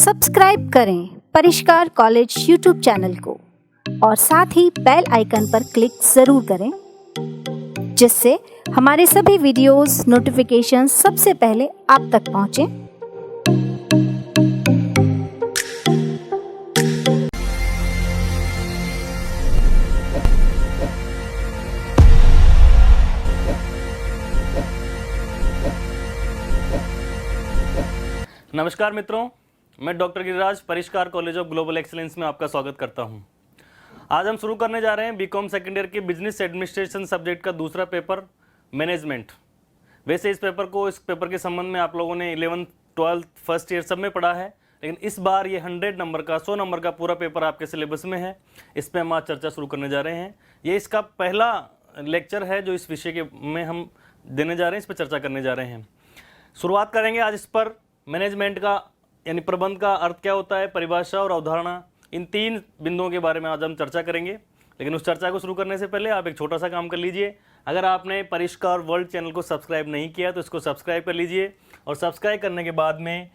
Subscribe करें परिष्कार college YouTube channel को और साथ ही बेल आइकन पर क्लिक जरूर करें, जिससे हमारे सभी वीडियोस नोटिफिकेशन सबसे पहले आप तक पहुंचे। नमस्कार मित्रों, मैं डॉक्टर गिरिराज परिष्कार कॉलेज ऑफ ग्लोबल एक्सीलेंस में आपका स्वागत करता हूं। आज हम शुरू करने जा रहे हैं बीकॉम सेकेंड ईयर के बिजनेस एडमिनिस्ट्रेशन सब्जेक्ट का दूसरा पेपर मैनेजमेंट। वैसे इस पेपर के संबंध में आप लोगों ने 11th 12th फर्स्ट ईयर सब में पढ़ा है, लेकिन इस बार ये 100 नंबर का पूरा पेपर आपके सिलेबस में है। इस पर हम आज चर्चा शुरू करने जा रहे हैं। ये इसका पहला लेक्चर है जो इस विषय में हम देने जा रहे हैं, इस पर चर्चा करने जा रहे हैं। शुरुआत करेंगे आज इस पर मैनेजमेंट का यानी प्रबंध का अर्थ क्या होता है, परिभाषा और अवधारणा, इन 3 बिंदुओं के बारे में आज हम चर्चा करेंगे। लेकिन उस चर्चा को शुरू करने से पहले आप एक छोटा सा काम कर लीजिए। अगर आपने परिष्कार वर्ल्ड चैनल को सब्सक्राइब नहीं किया तो इसको सब्सक्राइब कर लीजिए, और सब्सक्राइब करने के बाद में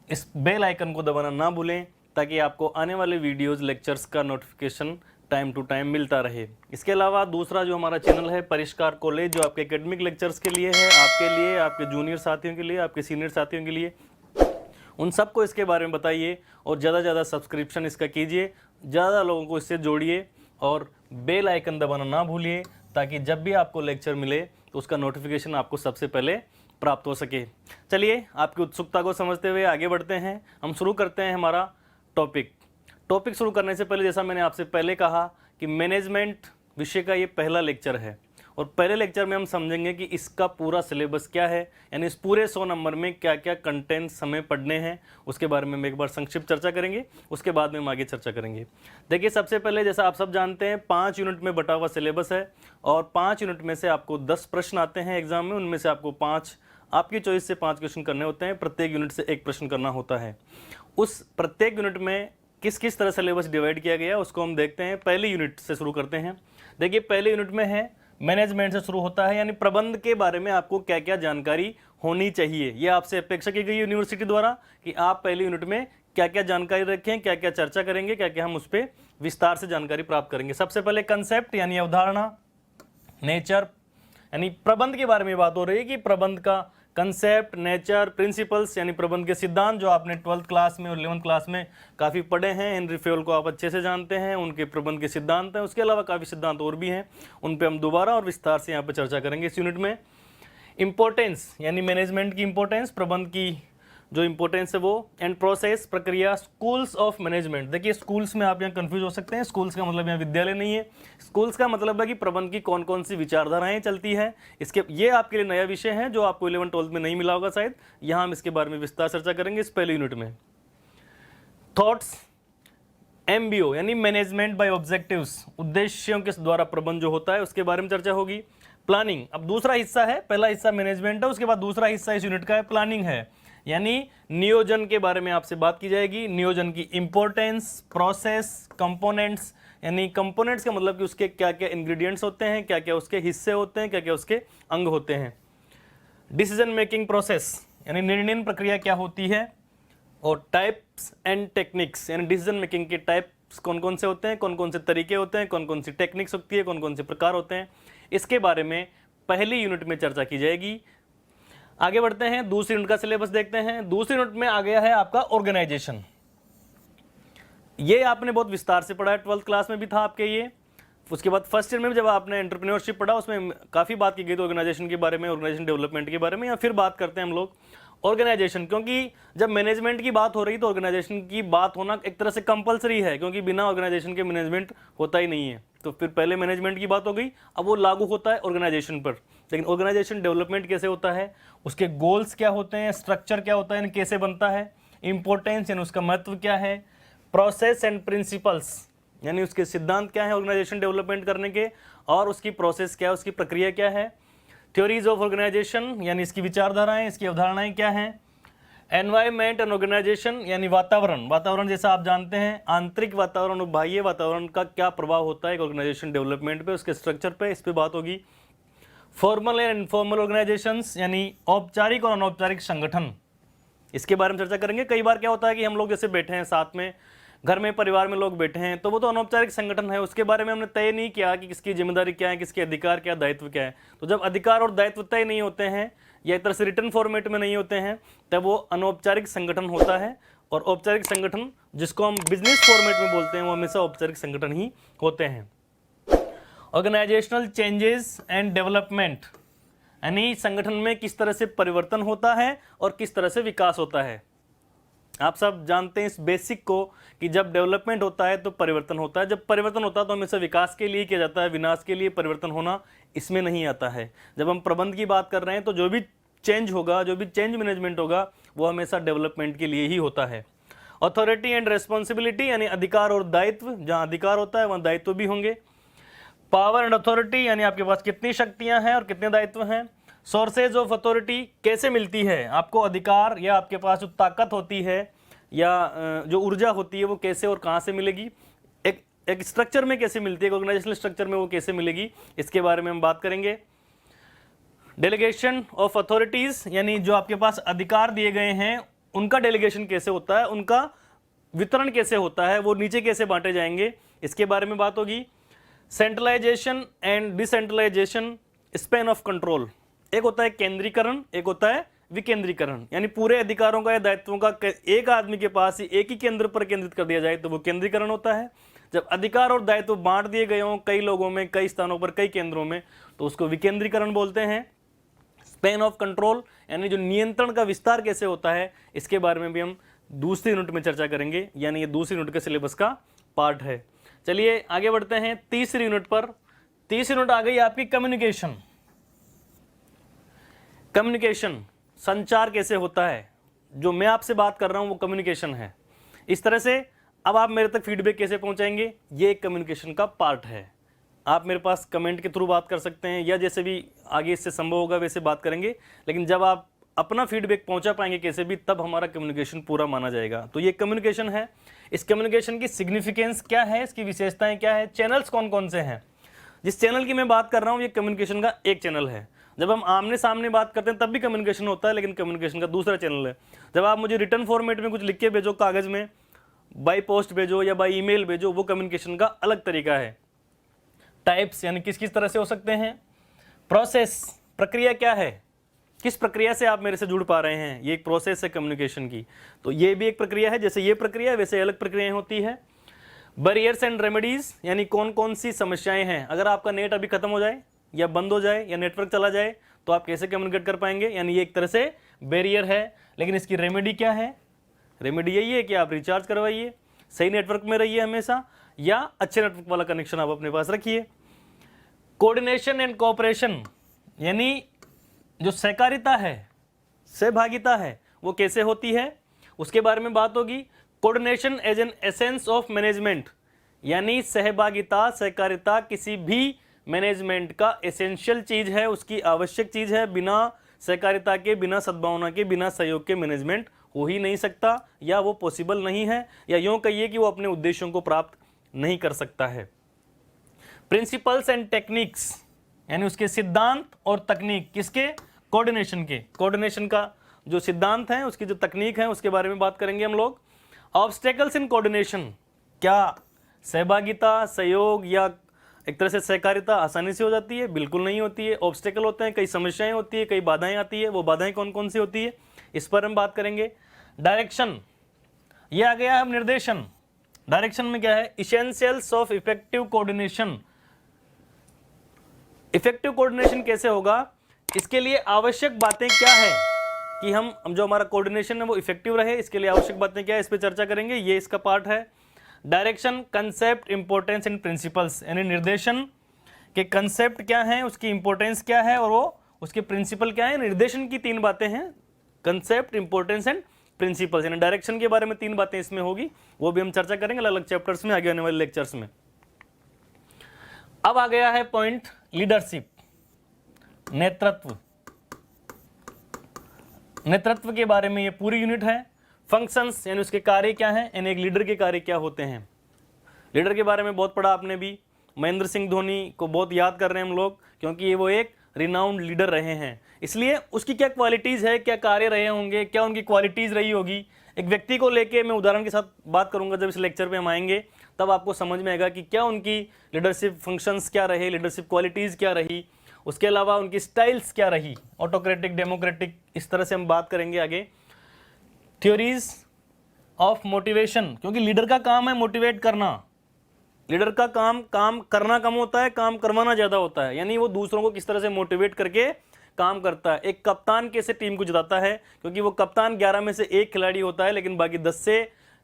इस बेल आइकन को दबाना ना भूलें, ताकि आपको आने वाले वीडियोज़ लेक्चर्स का नोटिफिकेशन टाइम टू टाइम मिलता रहे। इसके अलावा दूसरा जो हमारा चैनल है परिष्कार कॉलेज, जो आपके एकेडमिक लेक्चर्स के लिए है, आपके लिए, आपके जूनियर साथियों के लिए, आपके सीनियर साथियों के लिए, उन सबको इसके बारे में बताइए और ज़्यादा से ज़्यादा सब्सक्रिप्शन इसका कीजिए, ज़्यादा लोगों को इससे जोड़िए और बेल आइकन दबाना ना भूलिए, ताकि जब भी आपको लेक्चर मिले तो उसका नोटिफिकेशन आपको सबसे पहले प्राप्त हो सके। चलिए, आपकी उत्सुकता को समझते हुए आगे बढ़ते हैं। हम शुरू करते हैं हमारा टॉपिक शुरू करने से पहले, जैसा मैंने आपसे पहले कहा कि मैनेजमेंट विषय का ये पहला लेक्चर है, और पहले लेक्चर में हम समझेंगे कि इसका पूरा सिलेबस क्या है, यानी इस पूरे 100 नंबर में क्या क्या कंटेंट्स हमें पढ़ने हैं, उसके बारे में हम एक बार संक्षिप्त चर्चा करेंगे। उसके बाद में हम आगे चर्चा करेंगे। देखिए, सबसे पहले जैसा आप सब जानते हैं 5 यूनिट में बटा हुआ सिलेबस है, और 5 यूनिट में से आपको 10 प्रश्न आते हैं एग्जाम में। उनमें से आपको 5 आपकी चॉइस से 5 क्वेश्चन करने होते हैं। प्रत्येक यूनिट से 1 प्रश्न करना होता है। उस प्रत्येक यूनिट में किस किस तरह सिलेबस डिवाइड किया गया है उसको हम देखते हैं। पहले यूनिट से शुरू करते हैं। देखिए, पहले यूनिट में है मैनेजमेंट से शुरू होता है, यानी प्रबंध के बारे में आपको क्या क्या जानकारी होनी चाहिए। ये आपसे अपेक्षा की गई यूनिवर्सिटी द्वारा कि आप पहले यूनिट में क्या क्या जानकारी रखें, क्या क्या चर्चा करेंगे, क्या क्या हम उस पर विस्तार से जानकारी प्राप्त करेंगे। सबसे पहले कंसेप्ट यानी अवधारणा, नेचर यानी प्रबंध के बारे में बात हो रही है कि प्रबंध का कंसेप्ट, नेचर, प्रिंसिपल्स यानी प्रबंध के सिद्धांत, जो आपने 12th क्लास में और 11th क्लास में काफ़ी पढ़े हैं। हेनरी फेयल को आप अच्छे से जानते हैं, उनके प्रबंध के सिद्धांत हैं। उसके अलावा काफ़ी सिद्धांत और भी हैं, उन पे हम दोबारा और विस्तार से यहाँ पर चर्चा करेंगे इस यूनिट में। इंपॉर्टेंस यानी मैनेजमेंट की इंपॉर्टेंस, प्रबंध की जो इंपॉर्टेंस है वो, एंड प्रोसेस, प्रक्रिया, स्कूल्स ऑफ मैनेजमेंट। देखिए, स्कूल्स में आप यहाँ कंफ्यूज हो सकते हैं। स्कूल्स का मतलब यहाँ विद्यालय नहीं है। स्कूल्स का मतलब है कि प्रबंध की कौन कौन सी विचारधाराएं चलती है। ये आपके लिए नया विषय है जो आपको 11th 12th में नहीं मिला होगा शायद। यहाँ हम इसके बारे में विस्तार चर्चा करेंगे इस पहले यूनिट में। थॉट्स, MBO यानी मैनेजमेंट बाय ऑब्जेक्टिव्स, उद्देश्यों के द्वारा प्रबंध जो होता है उसके बारे में चर्चा होगी। प्लानिंग अब दूसरा हिस्सा है। पहला हिस्सा मैनेजमेंट है, उसके बाद दूसरा हिस्सा इस यूनिट का है प्लानिंग है, यानी नियोजन के बारे में आपसे बात की जाएगी। नियोजन की इंपॉर्टेंस, प्रोसेस, कंपोनेंट्स यानी कंपोनेंट्स का मतलब कि उसके क्या क्या इंग्रेडिएंट्स होते हैं, क्या क्या उसके हिस्से होते हैं, क्या क्या उसके अंग होते हैं। डिसीजन मेकिंग प्रोसेस यानी निर्णय प्रक्रिया क्या होती है, और टाइप्स एंड टेक्निक्स यानी डिसीजन मेकिंग के टाइप्स कौन कौन से होते हैं, कौन कौन से तरीके होते हैं, कौन कौन सी टेक्निक्स होती है, कौन कौन से प्रकार होते हैं, इसके बारे में पहली यूनिट में चर्चा की जाएगी। आगे बढ़ते हैं, दूसरी यूनिट का सिलेबस देखते हैं। दूसरी यूनिट में आ गया है आपका ऑर्गेनाइजेशन। ये आपने बहुत विस्तार से पढ़ा है, 12th क्लास में भी था आपके ये। उसके बाद फर्स्ट ईयर में जब आपने एंटरप्रेन्योरशिप पढ़ा उसमें काफ़ी बात की गई थी ऑर्गेनाइजेशन के बारे में, ऑर्गेनाइजेशन डेवलपमेंट के बारे में। या फिर बात करते हैं हम लोग ऑर्गेनाइजेशन, क्योंकि जब मैनेजमेंट की बात हो रही तो ऑर्गेनाइजेशन की बात होना एक तरह से कंपलसरी है, क्योंकि बिना ऑर्गेनाइजेशन के मैनेजमेंट होता ही नहीं है। तो फिर पहले मैनेजमेंट की बात हो गई, अब वो लागू होता है ऑर्गेनाइजेशन पर। लेकिन ऑर्गेनाइजेशन डेवलपमेंट कैसे होता है, उसके गोल्स क्या होते हैं, स्ट्रक्चर क्या होता है, यानी कैसे बनता है, इंपॉर्टेंस यानी उसका महत्व क्या है, प्रोसेस एंड प्रिंसिपल्स यानी उसके सिद्धांत क्या है ऑर्गेनाइजेशन डेवलपमेंट करने के, और उसकी प्रोसेस क्या है, उसकी प्रक्रिया क्या है। थ्योरीज ऑफ ऑर्गेनाइजेशन यानी इसकी विचारधाराएं, इसकी अवधारणाएं क्या हैं। एनवायरमेंट एंड ऑर्गेनाइजेशन यानी वातावरण जैसा आप जानते हैं, आंतरिक वातावरण और बाह्य वातावरण का क्या प्रभाव होता है एक ऑर्गेनाइजेशन डेवलपमेंट पे, उसके स्ट्रक्चर पे, इस पे बात होगी। फॉर्मल एंड इनफॉर्मल ऑर्गेनाइजेशंस यानी औपचारिक और अनौपचारिक संगठन, इसके बारे में चर्चा करेंगे। कई बार क्या होता है कि हम लोग जैसे बैठे हैं साथ में, घर में परिवार में लोग बैठे हैं, तो वो तो अनौपचारिक संगठन है, उसके बारे में हमने तय नहीं किया कि किसकी जिम्मेदारी क्या है, किसके अधिकार क्या, दायित्व क्या है। तो जब अधिकार और दायित्व तय नहीं होते हैं या एक तरह से रिटर्न फॉर्मेट में नहीं होते हैं, तब वो अनौपचारिक संगठन होता है। और औपचारिक संगठन जिसको हम बिजनेस फॉर्मेट में बोलते हैं, वो हमेशा औपचारिक संगठन ही होते हैं। ऑर्गेनाइजेशनल चेंजेस एंड डेवलपमेंट, यानी संगठन में किस तरह से परिवर्तन होता है और किस तरह से विकास होता है। आप सब जानते हैं इस बेसिक को कि जब डेवलपमेंट होता है तो परिवर्तन होता है, जब परिवर्तन होता है तो हमेशा विकास के लिए किया जाता है, विनाश के लिए परिवर्तन होना इसमें नहीं आता है। जब हम प्रबंध की बात कर रहे हैं तो जो भी चेंज होगा, जो भी चेंज मैनेजमेंट होगा, वो हमेशा डेवलपमेंट के लिए ही होता है। अथॉरिटी एंड रेस्पॉन्सिबिलिटी, यानी अधिकार और दायित्व, जहाँ अधिकार होता है वहाँ दायित्व भी होंगे। पावर एंड अथॉरिटी, यानी आपके पास कितनी शक्तियां हैं और कितने दायित्व हैं। सोर्सेज ऑफ अथॉरिटी, कैसे मिलती है आपको अधिकार या आपके पास जो ताकत होती है या जो ऊर्जा होती है वो कैसे और कहाँ से मिलेगी। एक स्ट्रक्चर में कैसे मिलती है, ऑर्गेनाइजेशनल स्ट्रक्चर में वो कैसे मिलेगी, इसके बारे में हम बात करेंगे। डेलीगेशन ऑफ अथॉरिटीज, यानी जो आपके पास अधिकार दिए गए हैं उनका डेलीगेशन कैसे होता है, उनका वितरण कैसे होता है, वो नीचे कैसे बांटे जाएंगे, इसके बारे में बात होगी। Centralisation and decentralisation, span of control, एक होता है केंद्रीकरण, एक होता है विकेंद्रीकरण, यानी पूरे अधिकारों का या दायित्वों का एक आदमी के पास ही एक ही केंद्र पर केंद्रित कर दिया जाए तो वो केंद्रीकरण होता है। जब अधिकार और दायित्व बांट दिए गए हों कई लोगों में, कई स्थानों पर, कई केंद्रों में, तो उसको विकेंद्रीकरण बोलते हैं। स्पैन ऑफ कंट्रोल, यानी जो नियंत्रण का विस्तार कैसे होता है, इसके बारे में भी हम दूसरी यूनिट में चर्चा करेंगे, यानी ये दूसरी यूनिट के सिलेबस का पार्ट है। चलिए आगे बढ़ते हैं तीसरी यूनिट पर। तीसरी यूनिट आ गई आपकी कम्युनिकेशन। कम्युनिकेशन, संचार कैसे होता है, जो मैं आपसे बात कर रहा हूं वो कम्युनिकेशन है। इस तरह से अब आप मेरे तक फीडबैक कैसे पहुंचाएंगे, ये एक कम्युनिकेशन का पार्ट है। आप मेरे पास कमेंट के थ्रू बात कर सकते हैं या जैसे भी आगे इससे संभव होगा वैसे बात करेंगे, लेकिन जब आप अपना फीडबैक पहुंचा पाएंगे कैसे भी, तब हमारा कम्युनिकेशन पूरा माना जाएगा। तो ये कम्युनिकेशन है। इस कम्युनिकेशन की सिग्निफिकेंस क्या है, इसकी विशेषताएं क्या है, चैनल्स कौन कौन से हैं। जिस चैनल की मैं बात कर रहा हूँ ये कम्युनिकेशन का एक चैनल है। जब हम आमने सामने बात करते हैं तब भी कम्युनिकेशन होता है, लेकिन कम्युनिकेशन का दूसरा चैनल है। जब आप मुझे रिटर्न फॉर्मेट में कुछ लिख के भेजो, कागज में बाई पोस्ट भेजो या बाई ईमेल भेजो, वो कम्युनिकेशन का अलग तरीका है। टाइप्स, यानी किस किस तरह से हो सकते हैं। प्रोसेस, प्रक्रिया क्या है, किस प्रक्रिया से आप मेरे से जुड़ पा रहे हैं, ये एक प्रोसेस है कम्युनिकेशन की। तो ये भी एक प्रक्रिया है, जैसे ये प्रक्रिया वैसे अलग प्रक्रियाएं होती है। बैरियर्स एंड रेमेडीज, यानी कौन कौन सी समस्याएं हैं। अगर आपका नेट अभी खत्म हो जाए या बंद हो जाए या नेटवर्क चला जाए तो आप कैसे कम्युनिकेट कर पाएंगे, यानी ये एक तरह से बैरियर है। लेकिन इसकी रेमेडी क्या है, रेमेडी यही है कि आप रिचार्ज करवाइए, सही नेटवर्क में रहिए हमेशा, या अच्छे नेटवर्क वाला कनेक्शन आप अपने पास रखिए। कोऑर्डिनेशन एंड कोऑपरेशन, यानी जो सहकारिता है, सहभागिता है, वो कैसे होती है, उसके बारे में बात होगी। Coordination as an essence of management, यानी सहभागिता, सहकारिता किसी भी मैनेजमेंट का एसेंशियल चीज है, उसकी आवश्यक चीज है। बिना सहकारिता के, बिना सद्भावना के, बिना सहयोग के मैनेजमेंट हो ही नहीं सकता, या वो पॉसिबल नहीं है, या यूं कहिए कि वो अपने उद्देश्यों को प्राप्त नहीं कर सकता है। प्रिंसिपल्स एंड टेक्निक्स, यानी उसके सिद्धांत और तकनीक, किसके, कोऑर्डिनेशन के। कोऑर्डिनेशन का जो सिद्धांत है, उसकी जो तकनीक है, उसके बारे में बात करेंगे हम लोग। ऑब्स्टेकल्स इन कोऑर्डिनेशन, क्या सहभागिता, सहयोग या एक तरह से सहकारिता आसानी से हो जाती है, बिल्कुल नहीं होती है। ऑब्स्टेकल होते हैं, कई समस्याएं होती है, कई बाधाएं आती है, वो बाधाएं कौन कौन सी होती है, इस पर हम बात करेंगे। डायरेक्शन, ये आ गया है निर्देशन। डायरेक्शन में क्या है, essentials of effective coordination. Effective coordination कैसे होगा, इसके लिए आवश्यक बातें क्या है कि हम जो हमारा कोऑर्डिनेशन है वो इफेक्टिव रहे, इसके लिए आवश्यक बातें क्या है, इस पे चर्चा करेंगे, ये इसका पार्ट है। Direction, concept, importance and principles, यानी निर्देशन के कंसेप्ट क्या है, उसकी इंपॉर्टेंस क्या है और वो उसके प्रिंसिपल क्या है। निर्देशन की तीन बातें हैं, कंसेप्ट, इंपॉर्टेंस एंड प्रिंसिपल्स, यानी डायरेक्शन के बारे में तीन बातें इसमें होगी, वो भी हम चर्चा करेंगे अलग अलग चैप्टर्स में, आगे आने वाले लेक्चर्स में। अब आ गया है पॉइंट लीडरशिप, नेतृत्व। नेतृत्व के बारे में ये पूरी यूनिट है। फंक्शंस, यानी उसके कार्य क्या हैं, यानी एक लीडर के कार्य क्या होते हैं। लीडर के बारे में बहुत पढ़ा आपने भी, महेंद्र सिंह धोनी को बहुत याद कर रहे हैं हम लोग, क्योंकि ये वो एक रिनाउंड लीडर रहे हैं, इसलिए उसकी क्या क्वालिटीज़ है, क्या कार्य रहे होंगे, क्या उनकी क्वालिटीज़ रही होगी। एक व्यक्ति को लेके मैं उदाहरण के साथ बात करूंगा, जब इस लेक्चर पे हम आएंगे तब आपको समझ में आएगा कि क्या उनकी लीडरशिप फंक्शंस क्या रहे, लीडरशिप क्वालिटीज़ क्या रही, उसके अलावा उनकी स्टाइल्स क्या रही, ऑटोक्रेटिक, डेमोक्रेटिक, इस तरह से हम बात करेंगे आगे। थ्योरीज ऑफ मोटिवेशन, क्योंकि लीडर का काम है मोटिवेट करना। लीडर का काम करना कम होता है, काम करवाना ज़्यादा होता है, यानी वो दूसरों को किस तरह से मोटिवेट करके काम करता है। एक कप्तान कैसे टीम को जिताता है, क्योंकि वो कप्तान 11 में से एक खिलाड़ी होता है, लेकिन बाकी 10 से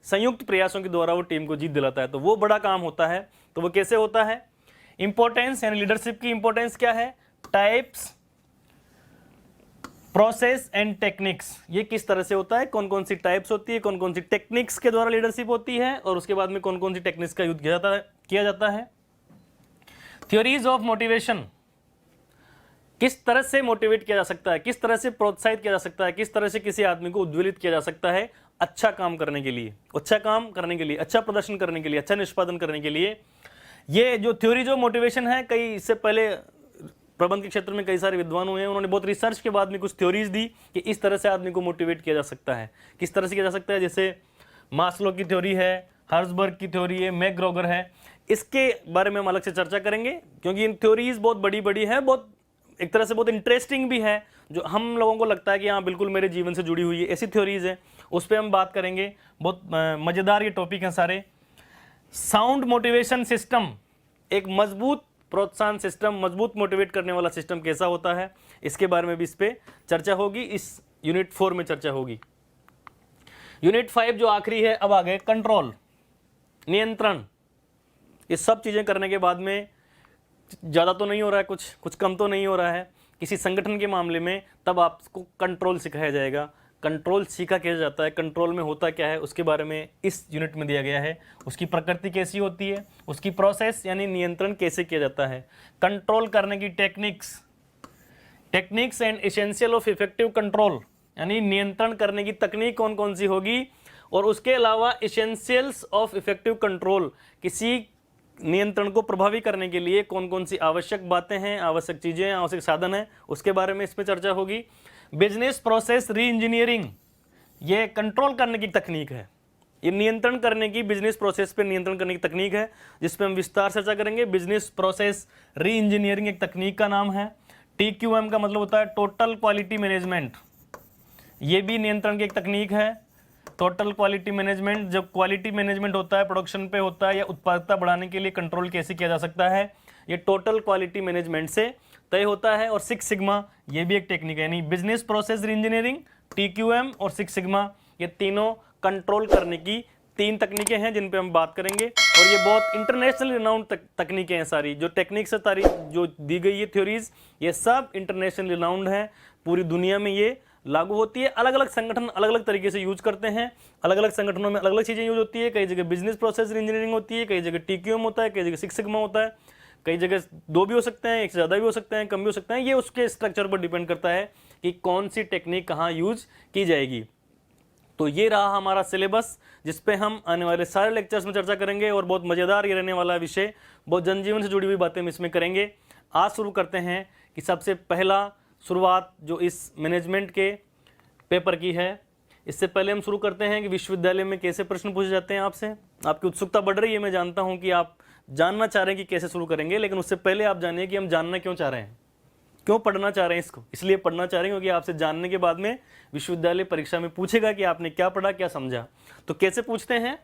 संयुक्त प्रयासों के द्वारा वो टीम को जीत दिलाता है, तो वो बड़ा काम होता है। तो वो कैसे होता है। इंपॉर्टेंस यानी लीडरशिप की इंपॉर्टेंस क्या है। टाइप्स, प्रोसेस एंड टेक्निक्स, ये किस तरह से होता है, कौन कौन सी टाइप्स होती है, कौन कौन सी टेक्निक्स के द्वारा लीडरशिप होती है, और उसके बाद में कौन कौन सी टेक्निक्स का यूज किया जाता है। थ्योरीज ऑफ मोटिवेशन, किस तरह से मोटिवेट किया जा सकता है, किस तरह से प्रोत्साहित किया जा सकता है, किस तरह से किसी आदमी को उद्वेलित किया जा सकता है अच्छा काम करने के लिए, अच्छा काम करने के लिए, अच्छा प्रदर्शन करने के लिए, अच्छा निष्पादन करने के लिए। ये जो थ्योरीज ऑफ मोटिवेशन है, कई इससे पहले प्रबंध के क्षेत्र में कई सारे विद्वान हुए हैं, उन्होंने बहुत रिसर्च के बाद में कुछ थ्योरीज दी कि इस तरह से आदमी को मोटिवेट किया जा सकता है, किस तरह से किया जा सकता है। जैसे मास्लो की थ्योरी है, हर्ट्जबर्ग की थ्योरी है, मैकग्रॉगर है, इसके बारे में हम अलग से चर्चा करेंगे, क्योंकि इन थ्योरीज बहुत बड़ी बड़ी है, बहुत एक तरह से बहुत इंटरेस्टिंग भी है, जो हम लोगों को लगता है कि हाँ बिल्कुल मेरे जीवन से जुड़ी हुई है, ऐसी थ्योरीज है, उस पर हम बात करेंगे। बहुत मज़ेदार ये टॉपिक हैं सारे। साउंड मोटिवेशन सिस्टम, एक मजबूत प्रोत्साहन सिस्टम, मजबूत मोटिवेट करने वाला सिस्टम कैसा होता है, इसके बारे में भी इस पे चर्चा होगी, इस यूनिट 4 में चर्चा होगी। यूनिट 5 जो आखिरी है, अब आ गए कंट्रोल, नियंत्रण। ये सब चीज़ें करने के बाद में ज़्यादा तो नहीं हो रहा है, कुछ कम तो नहीं हो रहा है किसी संगठन के मामले में, तब आपको कंट्रोल सिखाया जाएगा। कंट्रोल सीखा कैसे जाता है, कंट्रोल में होता क्या है, उसके बारे में इस यूनिट में दिया गया है। उसकी प्रकृति कैसी होती है, उसकी प्रोसेस यानी नियंत्रण कैसे किया जाता है, कंट्रोल करने की techniques and essential of effective control, यानी नियंत्रण करने की तकनीक कौन कौन सी होगी, और उसके अलावा एसेंशियल्स ऑफ इफेक्टिव कंट्रोल, किसी नियंत्रण को प्रभावी करने के लिए कौन कौन सी आवश्यक बातें हैं, आवश्यक चीज़ें, आवश्यक साधन हैं, उसके बारे में इसमें चर्चा होगी। बिजनेस प्रोसेस री इंजीनियरिंग, ये कंट्रोल करने की तकनीक है, ये नियंत्रण करने की, बिजनेस प्रोसेस पे नियंत्रण करने की तकनीक है, जिस पे हम विस्तार चर्चा करेंगे। बिजनेस प्रोसेस री इंजीनियरिंग एक तकनीक का नाम है। TQM का मतलब होता है टोटल क्वालिटी मैनेजमेंट, ये भी नियंत्रण की एक तकनीक है। टोटल क्वालिटी मैनेजमेंट, जब क्वालिटी मैनेजमेंट होता है, प्रोडक्शन पे होता है, या उत्पादकता बढ़ाने के लिए कंट्रोल कैसे किया जा सकता है, ये टोटल क्वालिटी मैनेजमेंट से तय होता है। और 6 सिग्मा, ये भी एक टेक्निक है, यानी बिजनेस प्रोसेस इंजीनियरिंग, TQM और 6 सिग्मा, ये तीनों कंट्रोल करने की 3 तकनीकें हैं जिन पे हम बात करेंगे। और ये बहुत इंटरनेशनल रिनाउंड तकनीकें हैं सारी, जो टेक्निक्स है सारी जो दी गई है थ्योरीज, ये सब इंटरनेशनल रिनाउंड है, पूरी दुनिया में ये लागू होती है। अलग अलग संगठन अलग अलग तरीके से यूज करते हैं, अलग अलग संगठनों में अलग अलग चीज़ें यूज होती है। कई जगह बिजनेस प्रोसेस इंजीनियरिंग होती है, कई जगह TQM होता है, कई जगह 6 सिग्मा होता है, कई जगह 2 भी हो सकते हैं, एक से ज़्यादा भी हो सकते हैं, कम भी हो सकते हैं। ये उसके स्ट्रक्चर पर डिपेंड करता है कि कौन सी टेक्निक कहाँ यूज की जाएगी। तो ये रहा हमारा सिलेबस, जिस पे हम आने वाले सारे लेक्चर्स में चर्चा करेंगे, और बहुत मज़ेदार ये रहने वाला विषय, बहुत जनजीवन से जुड़ी हुई बातें हम इसमें करेंगे। आज शुरू करते हैं कि सबसे पहला शुरुआत जो इस मैनेजमेंट के पेपर की है। इससे पहले हम शुरू करते हैं कि विश्वविद्यालय में कैसे प्रश्न पूछे जाते हैं आपसे। आपकी उत्सुकता बढ़ रही है, मैं जानता हूं कि आप जानना चाह रहे हैं कि कैसे शुरू करेंगे, लेकिन उससे पहले आप जानिए कि हम जानना क्यों चाह रहे हैं, क्यों पढ़ना चाह रहे हैं इसको। इसलिए पढ़ना चाह रहे हैं क्योंकि आपसे जानने के बाद में विश्वविद्यालय परीक्षा में पूछेगा कि आपने क्या पढ़ा, क्या समझा। तो कैसे पूछते हैं,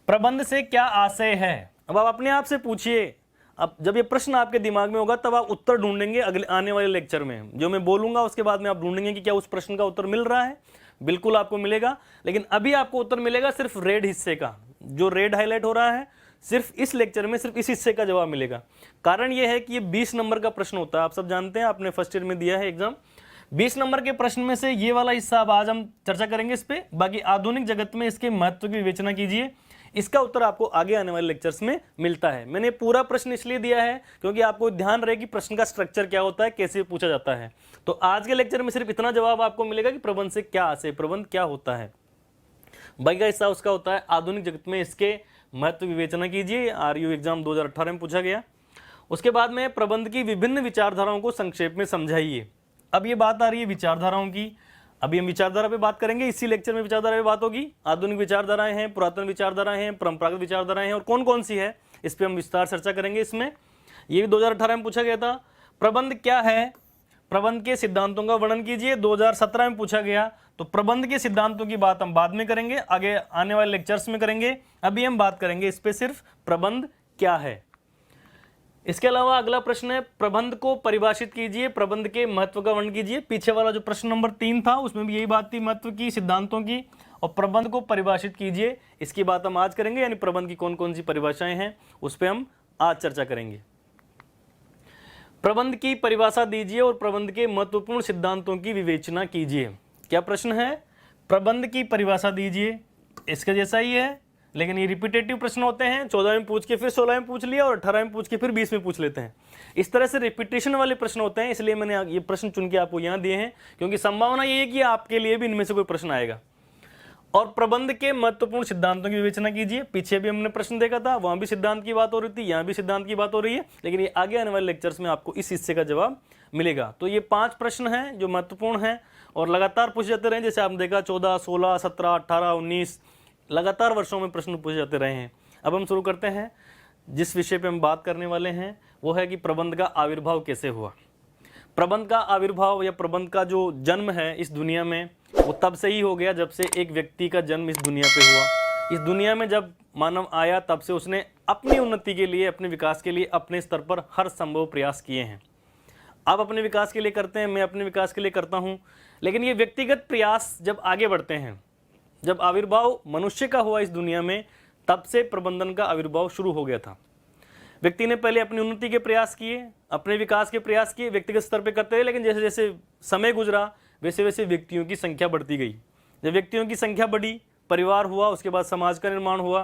प्रबंध से क्या आशय है। अब आप अपने आप से पूछिए, अब जब ये प्रश्न आपके दिमाग में होगा तब आप उत्तर ढूंढेंगे अगले आने वाले लेक्चर में, जो मैं बोलूंगा उसके बाद में आप ढूंढेंगे कि क्या उस प्रश्न का उत्तर मिल रहा है। बिल्कुल आपको मिलेगा, लेकिन अभी आपको उत्तर मिलेगा सिर्फ रेड हिस्से का, जो रेड हाईलाइट हो रहा है, सिर्फ इस लेक्चर में सिर्फ इस हिस्से का जवाब मिलेगा। कारण यह है कि ये 20 नंबर का प्रश्न होता है, आप सब जानते हैं, आपने फर्स्ट ईयर में दिया है एग्जाम। 20 नंबर के प्रश्न में से ये वाला हिस्सा अब आज हम चर्चा करेंगे इस पे। बाकी आधुनिक जगत में इसके महत्व की विवेचना कीजिए, इसका उत्तर आपको आगे आने वाले लेक्चर्स में मिलता है। मैंने पूरा प्रश्न इसलिए दिया है क्योंकि आपको ध्यान रहे कि प्रश्न का स्ट्रक्चर क्या होता है, कैसे पूछा जाता है। तो आज के लेक्चर में सिर्फ इतना जवाब आपको मिलेगा कि प्रबंध से क्या आशय, प्रबंध क्या होता है। बाकी का हिस्सा उसका होता है आधुनिक जगत में इसके महत्व विवेचना कीजिए। RU एग्जाम 2018 में पूछा गया। उसके बाद में प्रबंध की विभिन्न विचारधाराओं को संक्षेप में समझाइए। अब ये बात आ रही है विचारधाराओं की। अभी हम विचारधारा पे बात करेंगे, इसी लेक्चर में विचारधारा पे बात होगी। आधुनिक विचारधाराएं हैं, पुरातन विचारधाराएं हैं, परंपरागत विचारधाराएं हैं और कौन कौन सी है, इस पे हम विस्तार चर्चा करेंगे। इसमें ये भी 2018 में पूछा गया था। प्रबंध क्या है, प्रबंध के सिद्धांतों का वर्णन कीजिए, 2017 में पूछा गया। तो प्रबंध के सिद्धांतों की बात हम बाद में करेंगे, आगे आने वाले लेक्चर्स में करेंगे। अभी हम बात करेंगे इस पे सिर्फ प्रबंध क्या है। इसके अलावा अगला प्रश्न है, प्रबंध को परिभाषित कीजिए, प्रबंध के महत्व का वर्णन कीजिए। पीछे वाला जो प्रश्न नंबर 3 था उसमें भी यही बात थी, महत्व की, सिद्धांतों की, और प्रबंध को परिभाषित कीजिए। इसकी बात हम आज करेंगे, यानी प्रबंध की कौन कौन सी परिभाषाएं हैं उस पर हम आज चर्चा करेंगे। प्रबंध की परिभाषा दीजिए और प्रबंध के महत्वपूर्ण सिद्धांतों की विवेचना कीजिए। क्या प्रश्न है, प्रबंध की परिभाषा दीजिए। इसका जैसा ही है, लेकिन ये रिपीटेटिव प्रश्न होते हैं। 14 में पूछ के फिर 16 में पूछ लिया और 18 में पूछ के फिर 20 में पूछ लेते हैं। इस तरह से रिपीटेशन वाले प्रश्न होते हैं, इसलिए मैंने ये प्रश्न चुन के आपको यहाँ दिए हैं, क्योंकि संभावना ये है कि आपके लिए भी इनमें से कोई प्रश्न आएगा। और प्रबंध के महत्वपूर्ण सिद्धांतों की विवेचना कीजिए। पीछे भी हमने प्रश्न देखा था, वहां भी सिद्धांत की बात हो रही थी, यहाँ भी सिद्धांत की बात हो रही है, लेकिन ये आगे आने वाले लेक्चर्स में आपको इस हिस्से का जवाब मिलेगा। तो ये 5 प्रश्न हैं जो महत्वपूर्ण हैं और लगातार पूछे जाते रहे। जैसे आपने देखा 14, 16, 17, 18, 19 लगातार वर्षों में प्रश्न पूछे जाते रहे हैं। अब हम शुरू करते हैं। जिस विषय पे हम बात करने वाले हैं वो है कि प्रबंध का आविर्भाव कैसे हुआ। प्रबंध का आविर्भाव या प्रबंध का जो जन्म है इस दुनिया में, वो तब से ही हो गया जब से एक व्यक्ति का जन्म इस दुनिया पे हुआ। इस दुनिया में जब मानव आया तब से उसने अपनी उन्नति के लिए, अपने विकास के लिए अपने स्तर पर हर संभव प्रयास किए हैं। आप अपने विकास के लिए करते हैं, मैं अपने विकास के लिए करता हूँ, लेकिन ये व्यक्तिगत प्रयास जब आगे बढ़ते हैं, जब आविर्भाव मनुष्य का हुआ इस दुनिया में, तब से प्रबंधन का आविर्भाव शुरू हो गया था। व्यक्ति ने पहले अपनी उन्नति के प्रयास किए, अपने विकास के प्रयास किए, व्यक्तिगत स्तर पे करते रहे, लेकिन जैसे जैसे समय गुजरा वैसे वैसे व्यक्तियों की संख्या बढ़ती गई। जब व्यक्तियों की संख्या बढ़ी, परिवार हुआ, उसके बाद समाज का निर्माण हुआ,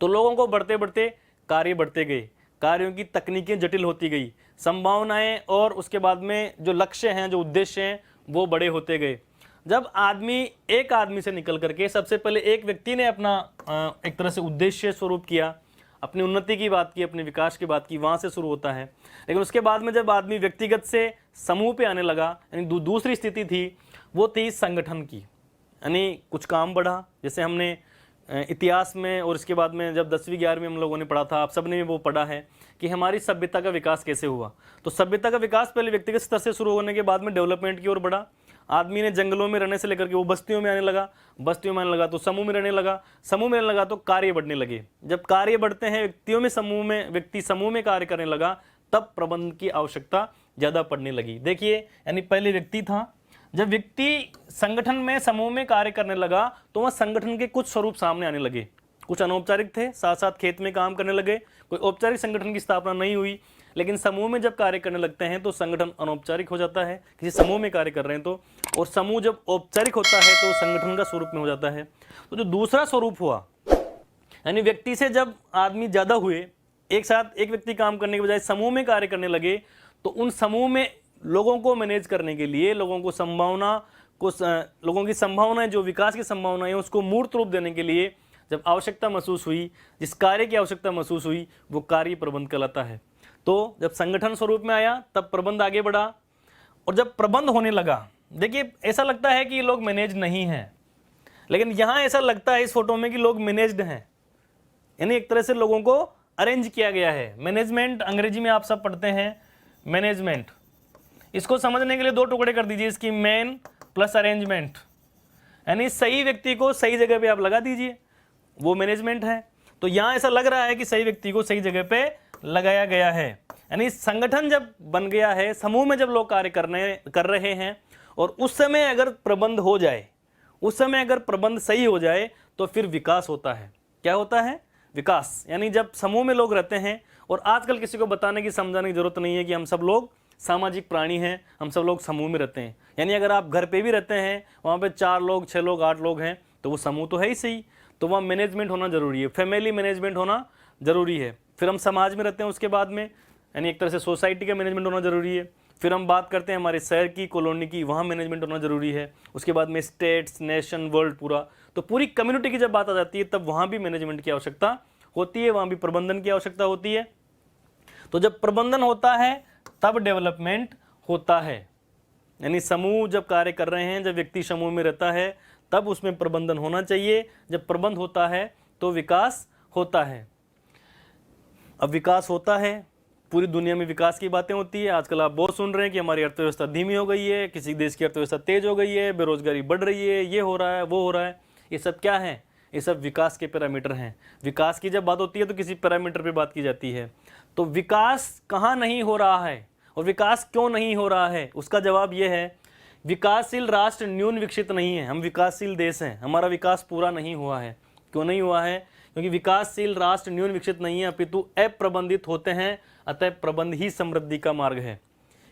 तो लोगों को बढ़ते बढ़ते कार्य बढ़ते गए, कार्यों की तकनीकें जटिल होती गई, संभावनाएं और उसके बाद में जो लक्ष्य हैं, जो उद्देश्य हैं, वो बड़े होते गए। जब एक आदमी से निकल करके सबसे पहले एक व्यक्ति ने अपना एक तरह से उद्देश्य स्वरूप किया, अपनी उन्नति की बात की, अपने विकास की बात की, वहाँ से शुरू होता है। लेकिन उसके बाद में जब आदमी व्यक्तिगत से समूह पे आने लगा, यानी दूसरी स्थिति थी, वो थी संगठन की, यानी कुछ काम बढ़ा। जैसे हमने इतिहास में और इसके बाद में जब 10वीं 11वीं हम लोगों ने पढ़ा था, आप सबने वो पढ़ा है कि हमारी सभ्यता का विकास कैसे हुआ। तो सभ्यता का विकास पहले व्यक्तिगत स्तर से शुरू होने के बाद में डेवलपमेंट की ओर बढ़ा। आदमी ने जंगलों में रहने से लेकर के वो बस्तियों में आने लगा, बस्तियों में आने लगा तो समूह में रहने लगा, समूह में रहने लगा तो कार्य बढ़ने लगे। जब कार्य बढ़ते हैं, व्यक्ति समूह में कार्य करने लगा, तब प्रबंध की आवश्यकता ज़्यादा पड़ने लगी। देखिए, यानी पहले व्यक्ति था, जब व्यक्ति संगठन में, समूह में कार्य करने लगा तो वह संगठन के कुछ स्वरूप सामने आने लगे। कुछ अनौपचारिक थे, साथ साथ खेत में काम करने लगे, कोई औपचारिक संगठन की स्थापना नहीं हुई। लेकिन समूह में जब कार्य करने लगते हैं तो संगठन अनौपचारिक हो जाता है, किसी समूह में कार्य कर रहे हैं तो, और समूह जब औपचारिक होता है तो संगठन का स्वरूप में हो जाता है। तो जो दूसरा स्वरूप हुआ, यानी व्यक्ति से जब आदमी ज़्यादा हुए, एक साथ एक व्यक्ति काम करने के बजाय समूह में कार्य करने लगे, तो उन समूह में लोगों को मैनेज करने के लिए, लोगों की संभावनाएं, जो विकास की संभावनाएं उसको मूर्त रूप देने के लिए जब आवश्यकता महसूस हुई, जिस कार्य की आवश्यकता महसूस हुई, वो कार्य प्रबंध कहलाता है। तो जब संगठन स्वरूप में आया तब प्रबंध आगे बढ़ा, और जब प्रबंध होने लगा, देखिए ऐसा लगता है कि ये लोग मैनेज नहीं हैं, लेकिन यहाँ ऐसा लगता है इस फोटो में कि लोग मैनेज्ड हैं, यानी एक तरह से लोगों को अरेंज किया गया है। मैनेजमेंट अंग्रेजी में आप सब पढ़ते हैं, मैनेजमेंट। इसको समझने के लिए 2 टुकड़े कर दीजिए इसकी, मैन प्लस अरेंजमेंट, यानी सही व्यक्ति को सही जगह पे आप लगा दीजिए, वो मैनेजमेंट है। तो यहाँ ऐसा लग रहा है कि सही व्यक्ति को सही जगह पे लगाया गया है, यानी संगठन जब बन गया है, समूह में जब लोग कार्य कर रहे हैं, और उस समय अगर प्रबंध हो जाए, उस समय अगर प्रबंध सही हो जाए तो फिर विकास होता है। क्या होता है? विकास। यानी जब समूह में लोग रहते हैं, और आजकल किसी को बताने की, समझाने की जरूरत नहीं है कि हम सब लोग सामाजिक प्राणी हैं, हम सब लोग समूह में रहते हैं। यानी अगर आप घर पे भी रहते हैं, वहाँ पे 4 लोग, 6 लोग, 8 लोग हैं, तो वो समूह तो है ही सही, तो वहाँ मैनेजमेंट होना जरूरी है, फैमिली मैनेजमेंट होना जरूरी है। फिर हम समाज में रहते हैं, उसके बाद में यानी एक तरह से सोसाइटी का मैनेजमेंट होना जरूरी है। फिर हम बात करते हैं हमारे शहर की, कॉलोनी की, वहाँ मैनेजमेंट होना जरूरी है। उसके बाद में स्टेट्स, नेशन, वर्ल्ड, पूरा, तो पूरी कम्युनिटी की जब बात आ जाती है तब वहाँ भी मैनेजमेंट की आवश्यकता होती है, वहाँ भी प्रबंधन की आवश्यकता होती है। तो जब प्रबंधन होता है तब डेवलपमेंट होता है। यानी समूह जब कार्य कर रहे हैं, जब व्यक्ति समूह में रहता है तब उसमें प्रबंधन होना चाहिए। जब प्रबंध होता है तो विकास होता है। अब विकास होता है, पूरी दुनिया में विकास की बातें होती है। आजकल आप बहुत सुन रहे हैं कि हमारी अर्थव्यवस्था धीमी हो गई है, किसी देश की अर्थव्यवस्था तेज हो गई है, बेरोजगारी बढ़ रही है, ये हो रहा है, वो हो रहा है। ये सब क्या है? ये सब विकास के पैरामीटर हैं। विकास की जब बात होती है तो किसी पैरामीटर पे बात की जाती है। तो विकास कहाँ नहीं हो रहा है और विकास क्यों नहीं हो रहा है, उसका जवाब ये है, विकासशील राष्ट्र न्यून विकसित नहीं है, हम विकासशील देश हैं, हमारा विकास पूरा नहीं हुआ है। क्यों नहीं हुआ है? क्योंकि विकासशील राष्ट्र न्यून विकसित नहीं है, अपितु अप्रबंधित होते हैं। अतः प्रबंध ही समृद्धि का मार्ग है।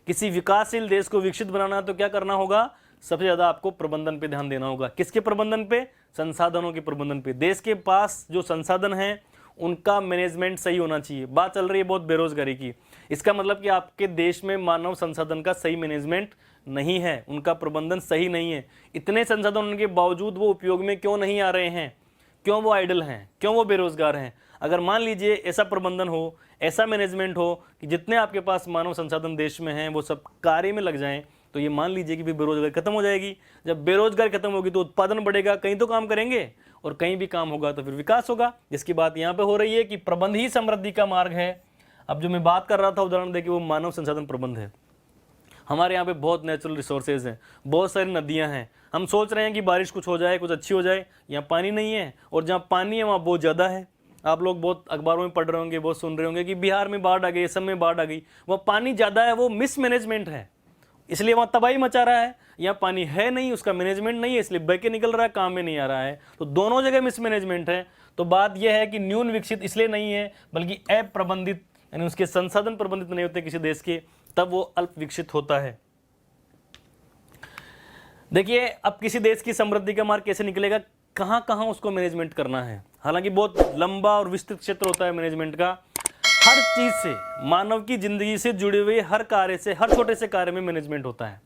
किसी विकासशील देश को विकसित बनाना तो क्या करना होगा? सबसे ज़्यादा आपको प्रबंधन पे ध्यान देना होगा। किसके प्रबंधन पे? संसाधनों के प्रबंधन पे। देश के पास जो संसाधन हैं उनका मैनेजमेंट सही होना चाहिए। बात चल रही है बहुत बेरोजगारी की, इसका मतलब कि आपके देश में मानव संसाधन का सही मैनेजमेंट नहीं है, उनका प्रबंधन सही नहीं है। इतने संसाधन होने के बावजूद वो उपयोग में क्यों नहीं आ रहे हैं? क्यों वो आइडल हैं? क्यों वो बेरोजगार हैं? अगर मान लीजिए ऐसा प्रबंधन हो, ऐसा मैनेजमेंट हो कि जितने आपके पास मानव संसाधन देश में हैं वो सब कार्य में लग जाएं, तो ये मान लीजिए कि भी बेरोजगारी खत्म हो जाएगी। जब बेरोजगारी खत्म होगी तो उत्पादन बढ़ेगा, कहीं तो काम करेंगे, और कहीं भी काम होगा तो फिर विकास होगा। जिसकी बात यहाँ पे हो रही है कि प्रबंध ही समृद्धि का मार्ग है। अब जो मैं बात कर रहा था उदाहरण देखिए, वो मानव संसाधन प्रबंध है। हमारे यहाँ पे बहुत नेचुरल रिसोर्सेज हैं, बहुत सारी नदियाँ हैं। हम सोच रहे हैं कि बारिश कुछ हो जाए, कुछ अच्छी हो जाए। यहाँ पानी नहीं है, और जहाँ पानी है वहाँ बहुत ज़्यादा है। आप लोग बहुत अखबारों में पढ़ रहे होंगे, बहुत सुन रहे होंगे कि बिहार में बाढ़ आ गई, असम में बाढ़ आ गई। वहाँ पानी ज़्यादा है, वो मिसमैनेजमेंट है, इसलिए वहाँ तबाही मचा रहा है। यहाँ पानी है नहीं, उसका मैनेजमेंट नहीं है, इसलिए बह के निकल रहा है, काम में नहीं आ रहा है। तो दोनों जगह मिसमैनेजमेंट है। तो बात यह है कि न्यून विकसित इसलिए नहीं है, बल्कि अप्रबंधित, यानी उसके संसाधन प्रबंधित नहीं होते किसी देश के, तब वो अल्प विकसित होता है। देखिए, अब किसी देश की समृद्धि का मार्ग कैसे निकलेगा, कहाँ कहाँ उसको मैनेजमेंट करना है। हालांकि बहुत लंबा और विस्तृत क्षेत्र होता है मैनेजमेंट का। हर चीज से, मानव की जिंदगी से जुड़े हुए हर कार्य से, हर छोटे से कार्य में मैनेजमेंट होता है।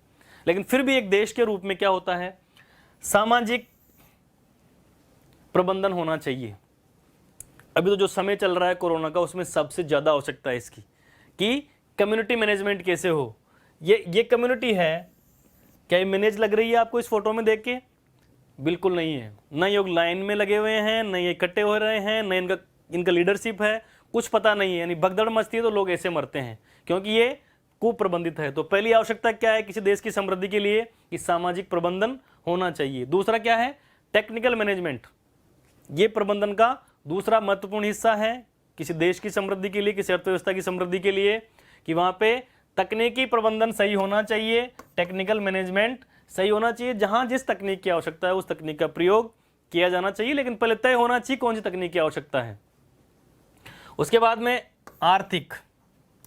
लेकिन फिर भी एक देश के रूप में क्या होता है, सामाजिक प्रबंधन होना चाहिए। अभी तो जो समय चल रहा है कोरोना का, उसमें सबसे ज्यादा आवश्यकता है इसकी कि कम्युनिटी मैनेजमेंट कैसे हो। ये कम्युनिटी है, क्या ये मैनेज लग रही है आपको इस फोटो में देख के? बिल्कुल नहीं है। न ये लोग लाइन में लगे हुए हैं, न ये इकट्ठे हो रहे हैं, न इनका लीडरशिप है, कुछ पता नहीं है। यानी भगदड़ मचती है तो लोग ऐसे मरते हैं, क्योंकि ये कुप्रबंधित है। तो पहली आवश्यकता क्या है किसी देश की समृद्धि के लिए? कि सामाजिक प्रबंधन होना चाहिए। दूसरा क्या है? Technical management. ये प्रबंधन का दूसरा महत्वपूर्ण हिस्सा है किसी देश की समृद्धि के लिए, किसी अर्थव्यवस्था की समृद्धि के लिए, कि वहां पे तकनीकी प्रबंधन सही होना चाहिए, टेक्निकल मैनेजमेंट सही होना चाहिए। जहां जिस तकनीक की आवश्यकता है उस तकनीक का प्रयोग किया जाना चाहिए, लेकिन पहले तय होना चाहिए कौन सी तकनीक की आवश्यकता है। उसके बाद में आर्थिक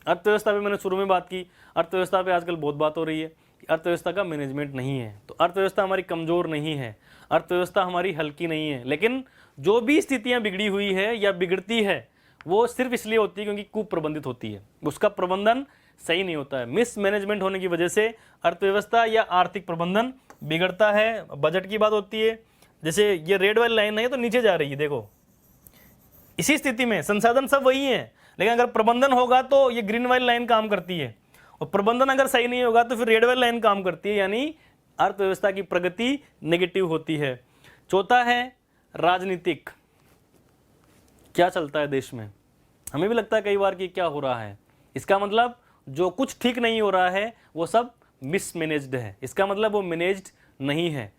अर्थव्यवस्था पे मैंने शुरू में बात की। अर्थव्यवस्था पे आजकल बहुत बात हो रही है कि अर्थव्यवस्था का मैनेजमेंट नहीं है। तो अर्थव्यवस्था हमारी कमजोर नहीं है, अर्थव्यवस्था हमारी हल्की नहीं है, लेकिन जो भी स्थितियां बिगड़ी हुई है या बिगड़ती है वो सिर्फ इसलिए होती है क्योंकि कुप्रबंधित होती है, उसका प्रबंधन सही नहीं होता है। मिसमैनेजमेंट होने की वजह से अर्थव्यवस्था या आर्थिक प्रबंधन बिगड़ता है। बजट की बात होती है, जैसे ये रेड वाली लाइन है तो नीचे जा रही है, देखो इसी स्थिति में संसाधन सब वही है, लेकिन अगर प्रबंधन होगा तो ये ग्रीन वाली लाइन काम करती है, और प्रबंधन अगर सही नहीं होगा तो फिर रेड वाली लाइन काम करती है, यानी अर्थव्यवस्था की प्रगति नेगेटिव होती है। चौथा है राजनीतिक। क्या चलता है देश में? हमें भी लगता है कई बार कि क्या हो रहा है। इसका मतलब जो कुछ ठीक नहीं हो रहा है वो सब मिसमैनेज्ड है, इसका मतलब वो मैनेज्ड नहीं है।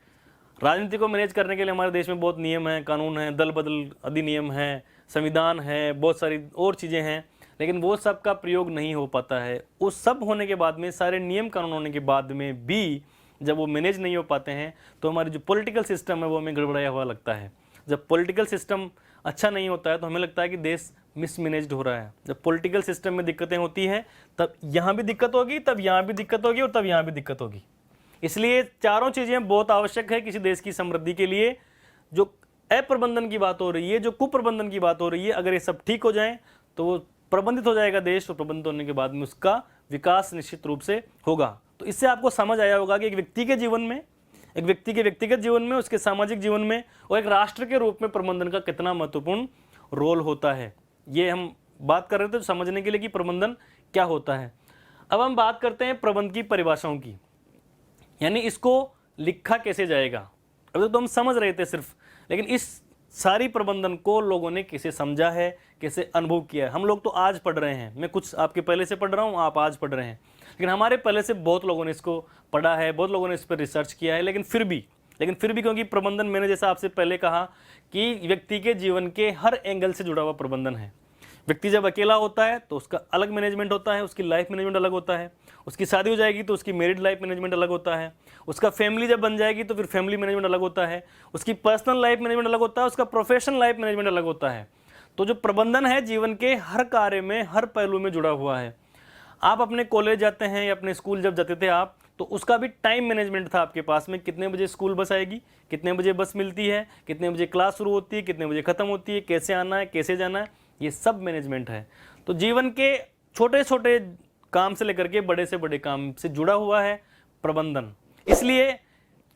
राजनीति को मैनेज करने के लिए हमारे देश में बहुत नियम हैं, कानून हैं, दल बदल अधिनियम है, संविधान है, बहुत सारी और चीज़ें हैं, लेकिन वो सब का प्रयोग नहीं हो पाता है। उस सब होने के बाद में, सारे नियम कानून होने के बाद में भी जब वो मैनेज नहीं हो पाते हैं तो हमारी जो पॉलिटिकल सिस्टम है वो हमें गड़बड़ाया हुआ लगता है। जब पॉलिटिकल सिस्टम अच्छा नहीं होता है तो हमें लगता है कि देश मिसमैनेज्ड हो रहा है। जब पॉलिटिकल सिस्टम में दिक्कतें होती हैं तब यहाँ भी दिक्कत होगी, तब यहाँ भी दिक्कत होगी, और तब यहाँ भी दिक्कत होगी। इसलिए चारों चीज़ें बहुत आवश्यक है किसी देश की समृद्धि के लिए। जो अप्रबंधन की बात हो रही है, जो कुप्रबंधन की बात हो रही है, अगर ये सब ठीक हो जाए तो वो प्रबंधित हो जाएगा देश, और प्रबंधित होने के बाद में उसका विकास निश्चित रूप से होगा। तो इससे आपको समझ आया होगा कि एक व्यक्ति के जीवन में, एक व्यक्ति के व्यक्तिगत जीवन में, उसके सामाजिक जीवन में, और एक राष्ट्र के रूप में प्रबंधन का कितना महत्वपूर्ण रोल होता है। ये हम बात कर रहे थे तो समझने के लिए कि प्रबंधन क्या होता है। अब हम बात करते हैं प्रबंध की परिभाषाओं की, यानी इसको लिखा कैसे जाएगा। अभी तो हम समझ रहे थे सिर्फ, लेकिन इस सारी प्रबंधन को लोगों ने कैसे समझा है, कैसे अनुभव किया है। हम लोग तो आज पढ़ रहे हैं, मैं कुछ आपके पहले से पढ़ रहा हूँ, आप आज पढ़ रहे हैं, लेकिन हमारे पहले से बहुत लोगों ने इसको पढ़ा है, बहुत लोगों ने इस पर रिसर्च किया है। लेकिन फिर भी क्योंकि प्रबंधन, मैंने जैसा आपसे पहले कहा कि व्यक्ति के जीवन के हर एंगल से जुड़ा हुआ प्रबंधन है। व्यक्ति जब अकेला होता है तो उसका अलग मैनेजमेंट होता है, उसकी लाइफ मैनेजमेंट अलग होता है। उसकी शादी हो जाएगी तो उसकी मैरिड लाइफ मैनेजमेंट अलग होता है। उसका फैमिली जब बन जाएगी तो फिर फैमिली मैनेजमेंट अलग होता है। उसकी पर्सनल लाइफ मैनेजमेंट अलग होता है, उसका प्रोफेशनल लाइफ मैनेजमेंट अलग होता है। तो जो प्रबंधन है जीवन के हर कार्य में, हर पहलू में जुड़ा हुआ है। आप अपने कॉलेज जाते हैं या अपने स्कूल जब जाते थे आप, तो उसका भी टाइम मैनेजमेंट था आपके पास में। कितने बजे स्कूल बस आएगी, कितने बजे बस मिलती है, कितने बजे क्लास शुरू होती है, कितने बजे खत्म होती है, कैसे आना है, कैसे जाना है, ये सब मैनेजमेंट है। तो जीवन के छोटे छोटे काम से लेकर के बड़े से बड़े काम से जुड़ा हुआ है प्रबंधन। इसलिए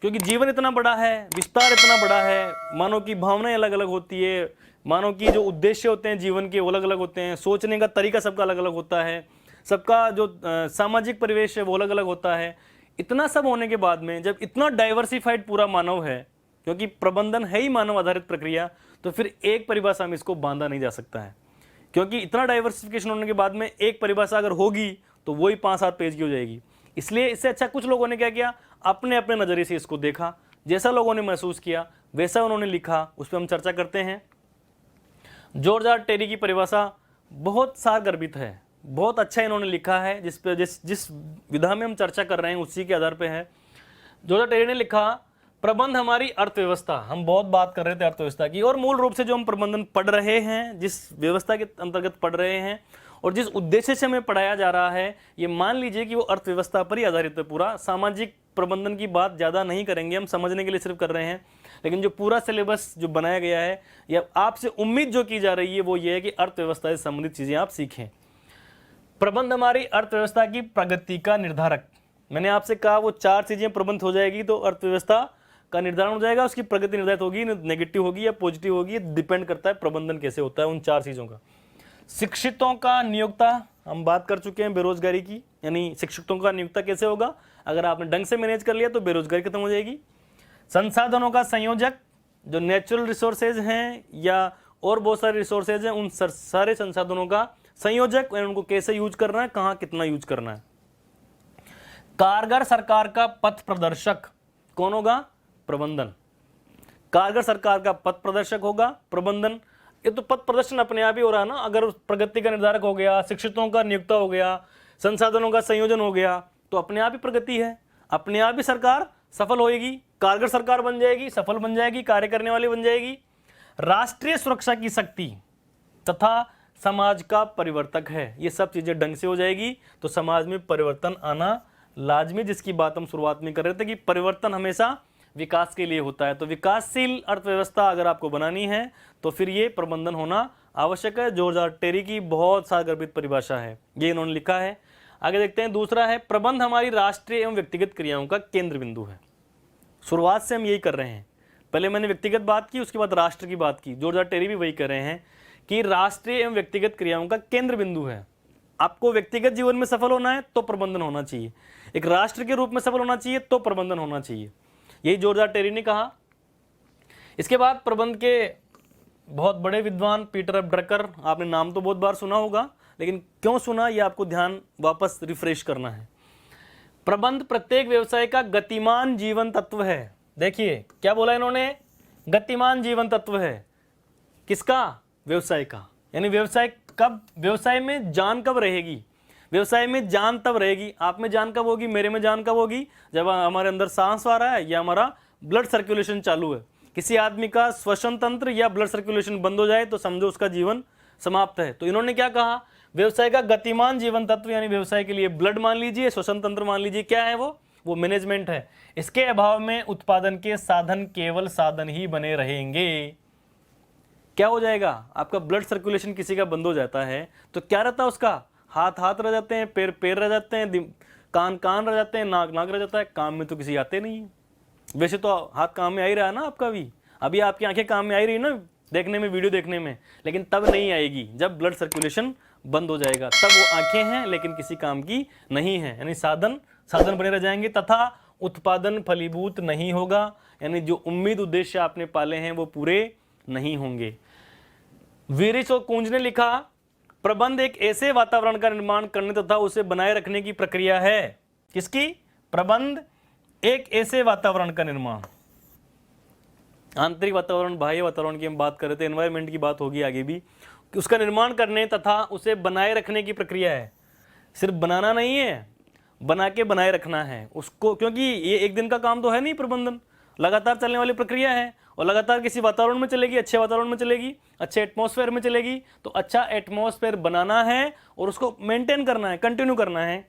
क्योंकि जीवन इतना बड़ा है, विस्तार इतना बड़ा है, मानव की भावनाएं अलग अलग होती है, मानव की जो उद्देश्य होते हैं जीवन के वो अलग अलग होते हैं, सोचने का तरीका सबका अलग अलग होता है, सबका जो सामाजिक परिवेश है वो अलग अलग होता है। इतना सब होने के बाद में जब इतना डाइवर्सिफाइड पूरा मानव है, क्योंकि प्रबंधन है ही मानव आधारित प्रक्रिया, तो फिर एक परिभाषा में इसको बांधा नहीं जा सकता है। क्योंकि इतना डाइवर्सिफिकेशन होने के बाद में एक परिभाषा अगर होगी तो वही 5-7 पेज की हो जाएगी। इसलिए इससे अच्छा कुछ लोगों ने क्या किया, अपने अपने नज़रिए से इसको देखा, जैसा लोगों ने महसूस किया वैसा उन्होंने लिखा। उस पर हम चर्चा करते हैं। जॉर्ज आर टेरी की परिभाषा बहुत सारगर्भित है, बहुत अच्छा इन्होंने लिखा है, जिस विधा में हम चर्चा कर रहे हैं उसी के आधार पे है। जॉर्ज आर टेरी ने लिखा, प्रबंध हमारी अर्थव्यवस्था, हम बहुत बात कर रहे थे अर्थव्यवस्था की, और मूल रूप से जो हम प्रबंधन पढ़ रहे हैं, जिस व्यवस्था के अंतर्गत पढ़ रहे हैं और जिस उद्देश्य से हमें पढ़ाया जा रहा है, ये मान लीजिए कि वो अर्थव्यवस्था पर ही आधारित है पूरा। सामाजिक प्रबंधन की बात ज़्यादा नहीं करेंगे, हम समझने के लिए सिर्फ कर रहे हैं। लेकिन जो पूरा सिलेबस जो बनाया गया है, या आपसे उम्मीद जो की जा रही है वो ये है कि अर्थव्यवस्था से संबंधित चीज़ें आप सीखें। प्रबंध हमारी अर्थव्यवस्था की प्रगति का निर्धारक। मैंने आपसे कहा वो 4 चीज़ें प्रबंध हो जाएगी तो अर्थव्यवस्था का निर्धारण हो जाएगा, उसकी प्रगति निर्धारित होगी, नेगेटिव होगी या पॉजिटिव होगी, ये डिपेंड करता है प्रबंधन कैसे होता है उन 4 चीज़ों का। शिक्षितों का नियोक्ता, हम बात कर चुके हैं बेरोजगारी की, यानी शिक्षितों का नियोक्ता कैसे होगा, अगर आपने ढंग से मैनेज कर लिया तो बेरोजगारी खत्म हो जाएगी। संसाधनों का संयोजक, जो नेचुरल रिसोर्सेज हैं या और बहुत सारे रिसोर्सेज हैं, उन सारे संसाधनों का संयोजक, उनको कैसे यूज करना है, कहाँ कितना यूज करना है। कारगर सरकार का पथ प्रदर्शक कौन होगा, प्रबंधन। कारगर सरकार का पथ प्रदर्शक होगा प्रबंधन। ये तो पथ प्रदर्शन अपने आप ही हो रहा है ना, अगर प्रगति का निर्धारक हो गया, शिक्षितों का नियुक्ता हो गया, संसाधनों का संयोजन हो गया, तो अपने आप ही प्रगति है, अपने आप ही सरकार सफल होएगी, कारगर सरकार बन जाएगी, सफल बन जाएगी, कार्य करने वाली बन जाएगी। राष्ट्रीय सुरक्षा की शक्ति तथा समाज का परिवर्तक है, ये सब चीजें ढंग से हो जाएगी तो समाज में परिवर्तन आना लाजमी, जिसकी बात हम शुरुआत में कर रहे थे कि परिवर्तन हमेशा विकास के लिए होता है। तो विकासशील अर्थव्यवस्था अगर आपको बनानी है तो फिर ये प्रबंधन होना आवश्यक है। जॉर्ज आर टेरी की बहुत सारगर्भित परिभाषा है, ये इन्होंने लिखा है। आगे देखते हैं, दूसरा है, प्रबंध हमारी राष्ट्रीय एवं व्यक्तिगत क्रियाओं का केंद्र बिंदु है। शुरुआत से हम यही कर रहे हैं, पहले मैंने व्यक्तिगत बात की, उसके बाद राष्ट्र की बात की। जॉर्ज आर टेरी भी वही कर रहे हैं कि राष्ट्रीय एवं व्यक्तिगत क्रियाओं का केंद्र बिंदु है। आपको व्यक्तिगत जीवन में सफल होना है तो प्रबंधन होना चाहिए, एक राष्ट्र के रूप में सफल होना चाहिए तो प्रबंधन होना चाहिए, यही जॉर्ज आर टेरी ने कहा। इसके बाद प्रबंध के बहुत बड़े विद्वान पीटर एफ ड्रकर, आपने नाम तो बहुत बार सुना होगा, लेकिन क्यों सुना ये आपको ध्यान वापस रिफ्रेश करना है। प्रबंध प्रत्येक व्यवसाय का गतिमान जीवन तत्व है। देखिए क्या बोला इन्होंने, गतिमान जीवन तत्व है, किसका, व्यवसाय का। यानी व्यवसाय में जान कब रहेगी, व्यवसाय में जान तब रहेगी, आप में जान कब होगी, मेरे में जान कब होगी, जब हमारे अंदर सांस आ रहा है या हमारा ब्लड सर्कुलेशन चालू है। किसी आदमी का श्वसन तंत्र या ब्लड सर्कुलेशन बंद हो जाए तो समझो उसका जीवन समाप्त है। तो इन्होंने क्या कहा, व्यवसाय का गतिमान जीवन तत्व, यानी व्यवसाय के लिए ब्लड मान लीजिए, श्वसन तंत्र मान लीजिए, क्या है वो मैनेजमेंट है। इसके अभाव में उत्पादन के साधन केवल साधन ही बने रहेंगे। क्या हो जाएगा, आपका ब्लड सर्कुलेशन किसी का बंद हो जाता है तो क्या रहता है उसका, हाथ हाथ रह जाते हैं, पैर पैर रह जाते हैं, कान कान रह जाते हैं, नाक नाक रह जाता है, काम में तो किसी आते नहीं है। वैसे तो हाथ काम में आ ही रहा है ना आपका भी, अभी आपकी आंखें काम में आ ही रही ना, देखने में, वीडियो देखने में, लेकिन तब नहीं आएगी जब ब्लड सर्कुलेशन बंद हो जाएगा। तब वो आंखें हैं लेकिन किसी काम की नहीं है, यानी साधन बने रह जाएंगे तथा उत्पादन फलीभूत नहीं होगा, यानी जो उम्मीद उद्देश्य आपने पाले हैं वो पूरे नहीं होंगे। वीरिच और कुंज ने लिखा, प्रबंध एक ऐसे वातावरण का निर्माण करने तथा उसे बनाए रखने की प्रक्रिया है। किसकी? प्रबंध एक ऐसे वातावरण का निर्माण, आंतरिक वातावरण, बाह्य वातावरण की हम बात कर रहे थे, एनवायरनमेंट की बात होगी आगे भी, कि उसका निर्माण करने तथा उसे बनाए रखने की प्रक्रिया है। सिर्फ बनाना नहीं है, बना के बनाए रखना है उसको, क्योंकि ये एक दिन का काम तो है नहीं, प्रबंधन लगातार चलने वाली प्रक्रिया है और लगातार किसी वातावरण में चलेगी, अच्छे वातावरण में चलेगी, अच्छे एटमॉस्फेयर में चलेगी। तो अच्छा एटमॉस्फेयर बनाना है और उसको मेंटेन करना है, कंटिन्यू करना है,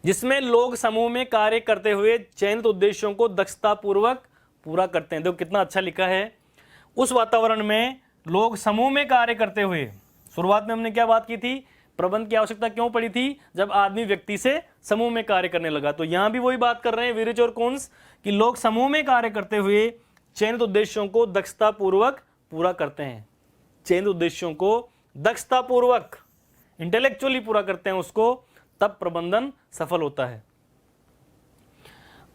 जिसमें लोग समूह में कार्य करते हुए चयनित उद्देश्यों को दक्षतापूर्वक पूरा करते हैं। देखो कितना अच्छा लिखा है, उस वातावरण में लोग समूह में कार्य करते हुए, शुरुआत में हमने क्या बात की थी, प्रबंध की आवश्यकता क्यों पड़ी थी, जब आदमी व्यक्ति से समूह में कार्य करने लगा। तो यहां भी वही बात कर रहे हैं वीरिच और कुंज कि लोग समूह में कार्य करते हुए चयनित उद्देश्यों को दक्षतापूर्वक पूरा करते हैं, चयनित उद्देश्यों को दक्षतापूर्वक इंटेलेक्चुअली पूरा करते हैं उसको, तब प्रबंधन सफल होता है।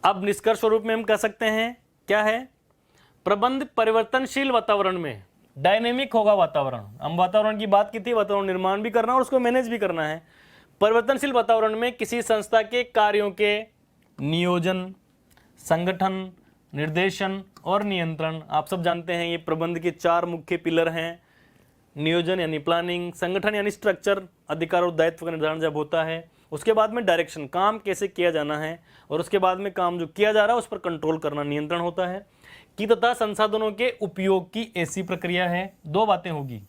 अब निष्कर्ष स्वरूप में हम कह सकते हैं क्या है, प्रबंध परिवर्तनशील वातावरण में, डायनेमिक होगा वातावरण, हम वातावरण की बात की थी, वातावरण निर्माण भी करना और उसको मैनेज भी करना है। परिवर्तनशील वातावरण में किसी संस्था के कार्यों के नियोजन, संगठन, निर्देशन और नियंत्रण, आप सब जानते हैं ये प्रबंध के 4 मुख्य पिलर हैं। नियोजन यानी प्लानिंग, संगठन यानी स्ट्रक्चर, अधिकार और दायित्व का निर्धारण जब होता है, उसके बाद में डायरेक्शन, काम कैसे किया जाना है, और उसके बाद में काम जो किया जा रहा है उस पर कंट्रोल करना, नियंत्रण होता है, कि तथा संसाधनों के उपयोग की ऐसी प्रक्रिया है। 2 बातें होगी,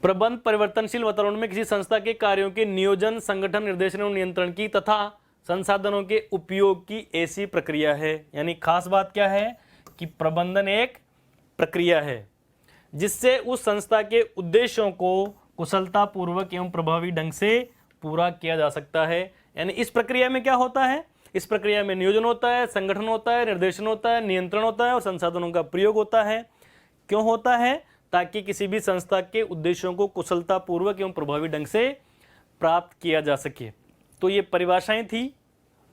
प्रबंध परिवर्तनशील वातावरण में किसी संस्था के कार्यों के नियोजन, संगठन, निर्देशन और नियंत्रण की तथा संसाधनों के उपयोग की ऐसी प्रक्रिया है। यानी खास बात क्या है कि प्रबंधन एक प्रक्रिया है जिससे उस संस्था के उद्देश्यों को कुशलतापूर्वक एवं प्रभावी ढंग से पूरा किया जा सकता है। यानी इस प्रक्रिया में क्या होता है, इस प्रक्रिया में नियोजन होता है, संगठन होता है, निर्देशन होता है, नियंत्रण होता है और संसाधनों का प्रयोग होता है। क्यों होता है? ताकि किसी भी संस्था के उद्देश्यों को कुशलतापूर्वक एवं प्रभावी ढंग से प्राप्त किया जा सके। तो ये परिभाषाएं थी,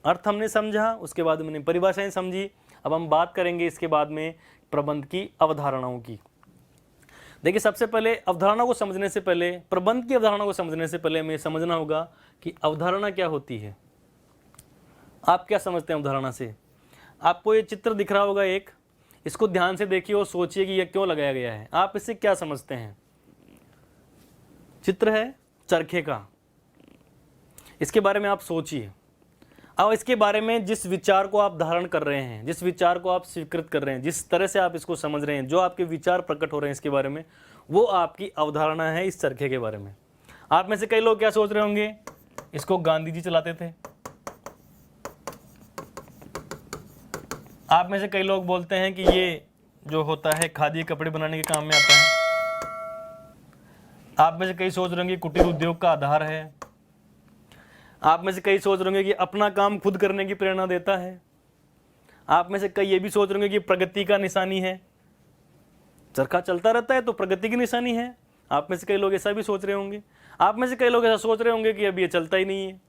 अर्थ हमने समझा, उसके बाद मैंने परिभाषाएं समझी। अब हम बात करेंगे इसके बाद में प्रबंध की अवधारणाओं की। देखिए, सबसे पहले अवधारणा को समझने से पहले, प्रबंध की अवधारणा को समझने से पहले हमें समझना होगा कि अवधारणा क्या होती है। आप क्या समझते हैं अवधारणा से? आपको ये चित्र दिख रहा होगा एक, इसको ध्यान से देखिए और सोचिए कि यह क्यों लगाया गया है। आप इससे क्या समझते हैं? चित्र है चरखे का, इसके बारे में आप सोचिए। अब इसके बारे में जिस विचार को आप धारण कर रहे हैं, जिस विचार को आप स्वीकृत कर रहे हैं, जिस तरह से आप इसको समझ रहे हैं, जो आपके विचार प्रकट हो रहे हैं इसके बारे में, वो आपकी अवधारणा है इस चरखे के बारे में। आप में से कई लोग क्या सोच रहे होंगे, इसको गांधी जी चलाते थे। आप में से कई लोग बोलते हैं कि ये जो होता है खादी कपड़े बनाने के काम में आता है। आप में से कई सोच रहे होंगे कुटीर उद्योग का आधार है। आप में से कई सोच रहे होंगे कि अपना काम खुद करने की प्रेरणा देता है। आप में से कई ये भी सोच रहे होंगे कि प्रगति का निशानी है, चरखा चलता रहता है तो प्रगति की निशानी है। आप में से कई लोग ऐसा भी सोच रहे होंगे। आप में से कई लोग ऐसा सोच रहे होंगे कि अब ये चलता ही नहीं है।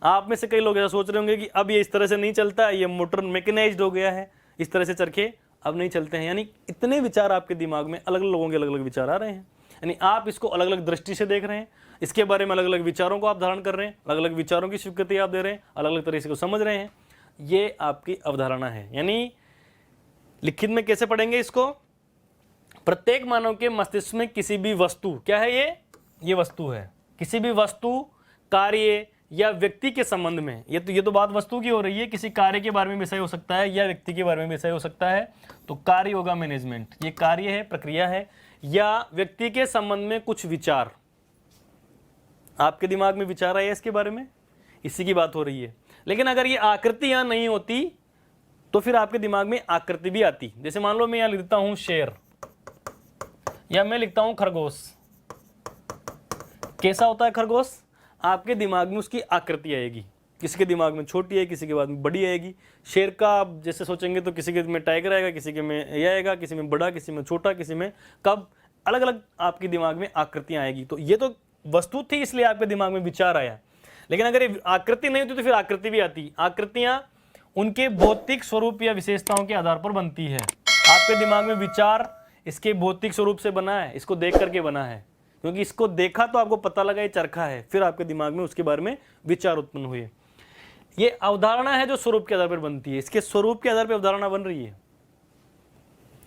आप में से कई लोग ऐसा सोच रहे होंगे कि अब ये इस तरह से नहीं चलता है, ये मोटर मैकेनाइज्ड हो गया है, इस तरह से चरखे अब नहीं चलते हैं। यानी इतने विचार आपके दिमाग में, अलग अलग लोगों के अलग अलग विचार आ रहे हैं। यानी आप इसको अलग अलग दृष्टि से देख रहे हैं, इसके बारे में अलग अलग विचारों को आप धारण कर रहे हैं, अलग अलग विचारों की स्वीकृति आप दे रहे हैं, अलग अलग तरीके से समझ रहे हैं। ये आपकी अवधारणा है। यानी लिखित में कैसे पढ़ेंगे इसको? प्रत्येक मानव के मस्तिष्क में किसी भी वस्तु, क्या है ये वस्तु है, किसी भी वस्तु, कार्य या व्यक्ति के संबंध में, ये तो बात वस्तु की हो रही है, किसी कार्य के बारे में विषय हो सकता है या व्यक्ति के बारे में विषय हो सकता है। तो कार्य होगा मैनेजमेंट, ये कार्य है, प्रक्रिया है, या व्यक्ति के संबंध में कुछ विचार, आपके दिमाग में विचार आया इसके बारे में, इसी की बात हो रही है। लेकिन अगर ये आकृति यहां नहीं होती तो फिर आपके दिमाग में आकृति भी आती। जैसे मान लो मैं यहां लिखता हूं शेर, या मैं लिखता हूं खरगोश। कैसा होता है खरगोश? आपके दिमाग में उसकी आकृति आएगी। किसी के दिमाग में छोटी है, किसी के बाद में बड़ी आएगी। शेर का आप जैसे सोचेंगे तो किसी के में टाइगर आएगा, किसी के में ये आएगा, किसी में बड़ा, किसी में छोटा, किसी में कब, अलग अलग आपके दिमाग में आकृतियां आएगी। तो ये तो वस्तु थी इसलिए आपके दिमाग में विचार आया, लेकिन अगर ये आकृति नहीं होती तो फिर आकृति भी आती। आकृतियां उनके भौतिक स्वरूप या विशेषताओं के आधार पर बनती है। आपके दिमाग में विचार इसके भौतिक स्वरूप से बना है, इसको देख करके बना है, क्योंकि इसको देखा तो आपको पता लगा ये चरखा है, फिर आपके दिमाग में उसके बारे में विचार उत्पन्न हुए। ये अवधारणा है जो स्वरूप के आधार पर बनती है, इसके स्वरूप के आधार पर अवधारणा बन रही है।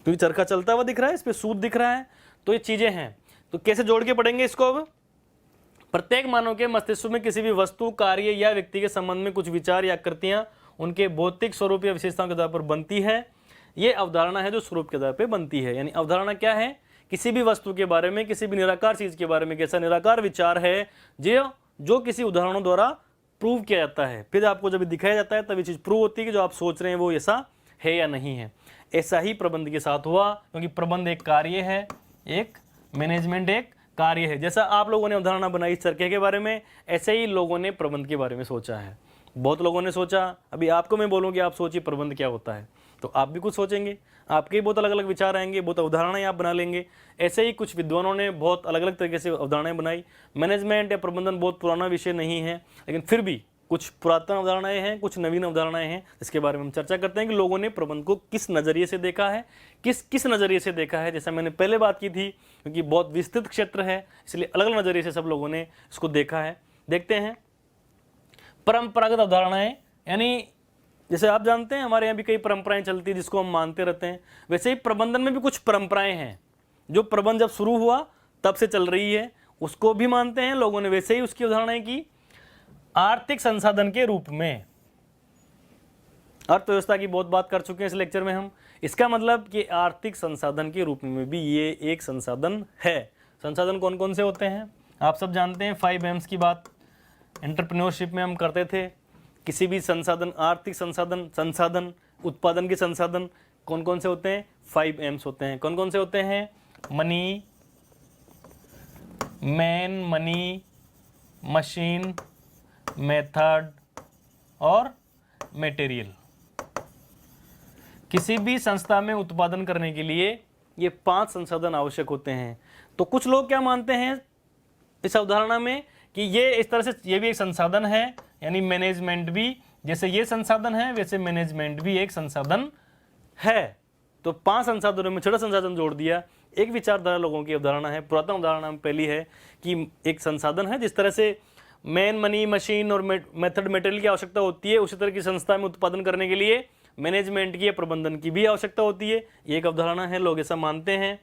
क्योंकि चरखा चलता हुआ दिख रहा है, इस पर सूत दिख रहा है, तो ये चीजें हैं। तो कैसे जोड़ के पढ़ेंगे इसको? अब प्रत्येक मानव के मस्तिष्क में किसी भी वस्तु, कार्य या व्यक्ति के संबंध में कुछ विचार या आकृतियां उनके भौतिक स्वरूप या विशेषताओं के आधार पर बनती है। ये अवधारणा है जो स्वरूप के आधार पर बनती है। यानी अवधारणा क्या है? किसी भी वस्तु के बारे में, किसी भी निराकार चीज के बारे में कैसा निराकार विचार है जो किसी उदाहरणों द्वारा प्रूव किया जाता है। फिर आपको जब दिखाया जाता है तब ये चीज प्रूव होती है कि जो आप सोच रहे हैं वो ऐसा है या नहीं है। ऐसा ही प्रबंध के साथ हुआ, क्योंकि प्रबंध एक कार्य है, एक मैनेजमेंट एक कार्य है। जैसा आप लोगों ने अवधारणा बनाई चरखे के बारे में, ऐसे ही लोगों ने प्रबंध के बारे में सोचा है। बहुत लोगों ने सोचा। अभी आपको मैं बोलूँ कि आप सोचिए प्रबंध क्या होता है, तो आप भी कुछ सोचेंगे, आपके बहुत अलग अलग विचार आएंगे, बहुत अवधारणाएं आप बना लेंगे। ऐसे ही कुछ विद्वानों ने बहुत अलग अलग तरीके से अवधारणाएं बनाई। मैनेजमेंट या प्रबंधन बहुत पुराना विषय नहीं है, लेकिन फिर भी कुछ पुरातन अवधारणाएं हैं, कुछ नवीन अवधारणाएं हैं, इसके बारे में हम चर्चा करते हैं कि लोगों ने प्रबंध को किस नज़रिए से देखा है, किस नज़रिए से देखा है। जैसा मैंने पहले बात की थी, क्योंकि बहुत विस्तृत क्षेत्र है इसलिए अलग अलग नज़रिए से सब लोगों ने इसको देखा है। देखते हैं परंपरागत अवधारणाएं, यानी जैसे आप जानते हैं हमारे यहाँ भी कई परंपराएं चलती हैं जिसको हम मानते रहते हैं। वैसे ही प्रबंधन में भी कुछ परंपराएं हैं जो प्रबंध जब शुरू हुआ तब से चल रही है, उसको भी मानते हैं लोगों ने। वैसे ही उसकी अवधारणाएं की आर्थिक संसाधन के रूप में। अर्थव्यवस्था की बहुत बात कर चुके हैं इस लेक्चर में हम। इसका मतलब कि आर्थिक संसाधन के रूप में भी ये एक संसाधन है। संसाधन कौन कौन से होते हैं आप सब जानते हैं। 5 M's की बात एंटरप्रेन्योरशिप में हम करते थे। किसी भी संसाधन, आर्थिक संसाधन, उत्पादन के संसाधन कौन कौन से होते हैं? 5 M's होते हैं। कौन कौन से होते हैं? Money, man, money, machine, method और मटेरियल। किसी भी संस्था में उत्पादन करने के लिए ये 5 संसाधन आवश्यक होते हैं। तो कुछ लोग क्या मानते हैं इस अवधारणा में कि ये इस तरह से ये भी एक संसाधन है, यानी मैनेजमेंट भी जैसे ये संसाधन है वैसे मैनेजमेंट भी एक संसाधन है। तो 5 संसाधनों में छठा संसाधन जोड़ दिया। एक विचारधारा लोगों की अवधारणा है, पुरातन अवधारणा में पहली है कि एक संसाधन है। जिस तरह से मैन, मनी, मशीन और मेथड, मटेरियल की आवश्यकता होती है, उसी तरह की संस्था में उत्पादन करने के लिए मैनेजमेंट की या प्रबंधन की भी आवश्यकता होती है। ये एक अवधारणा है, लोग ऐसा मानते हैं।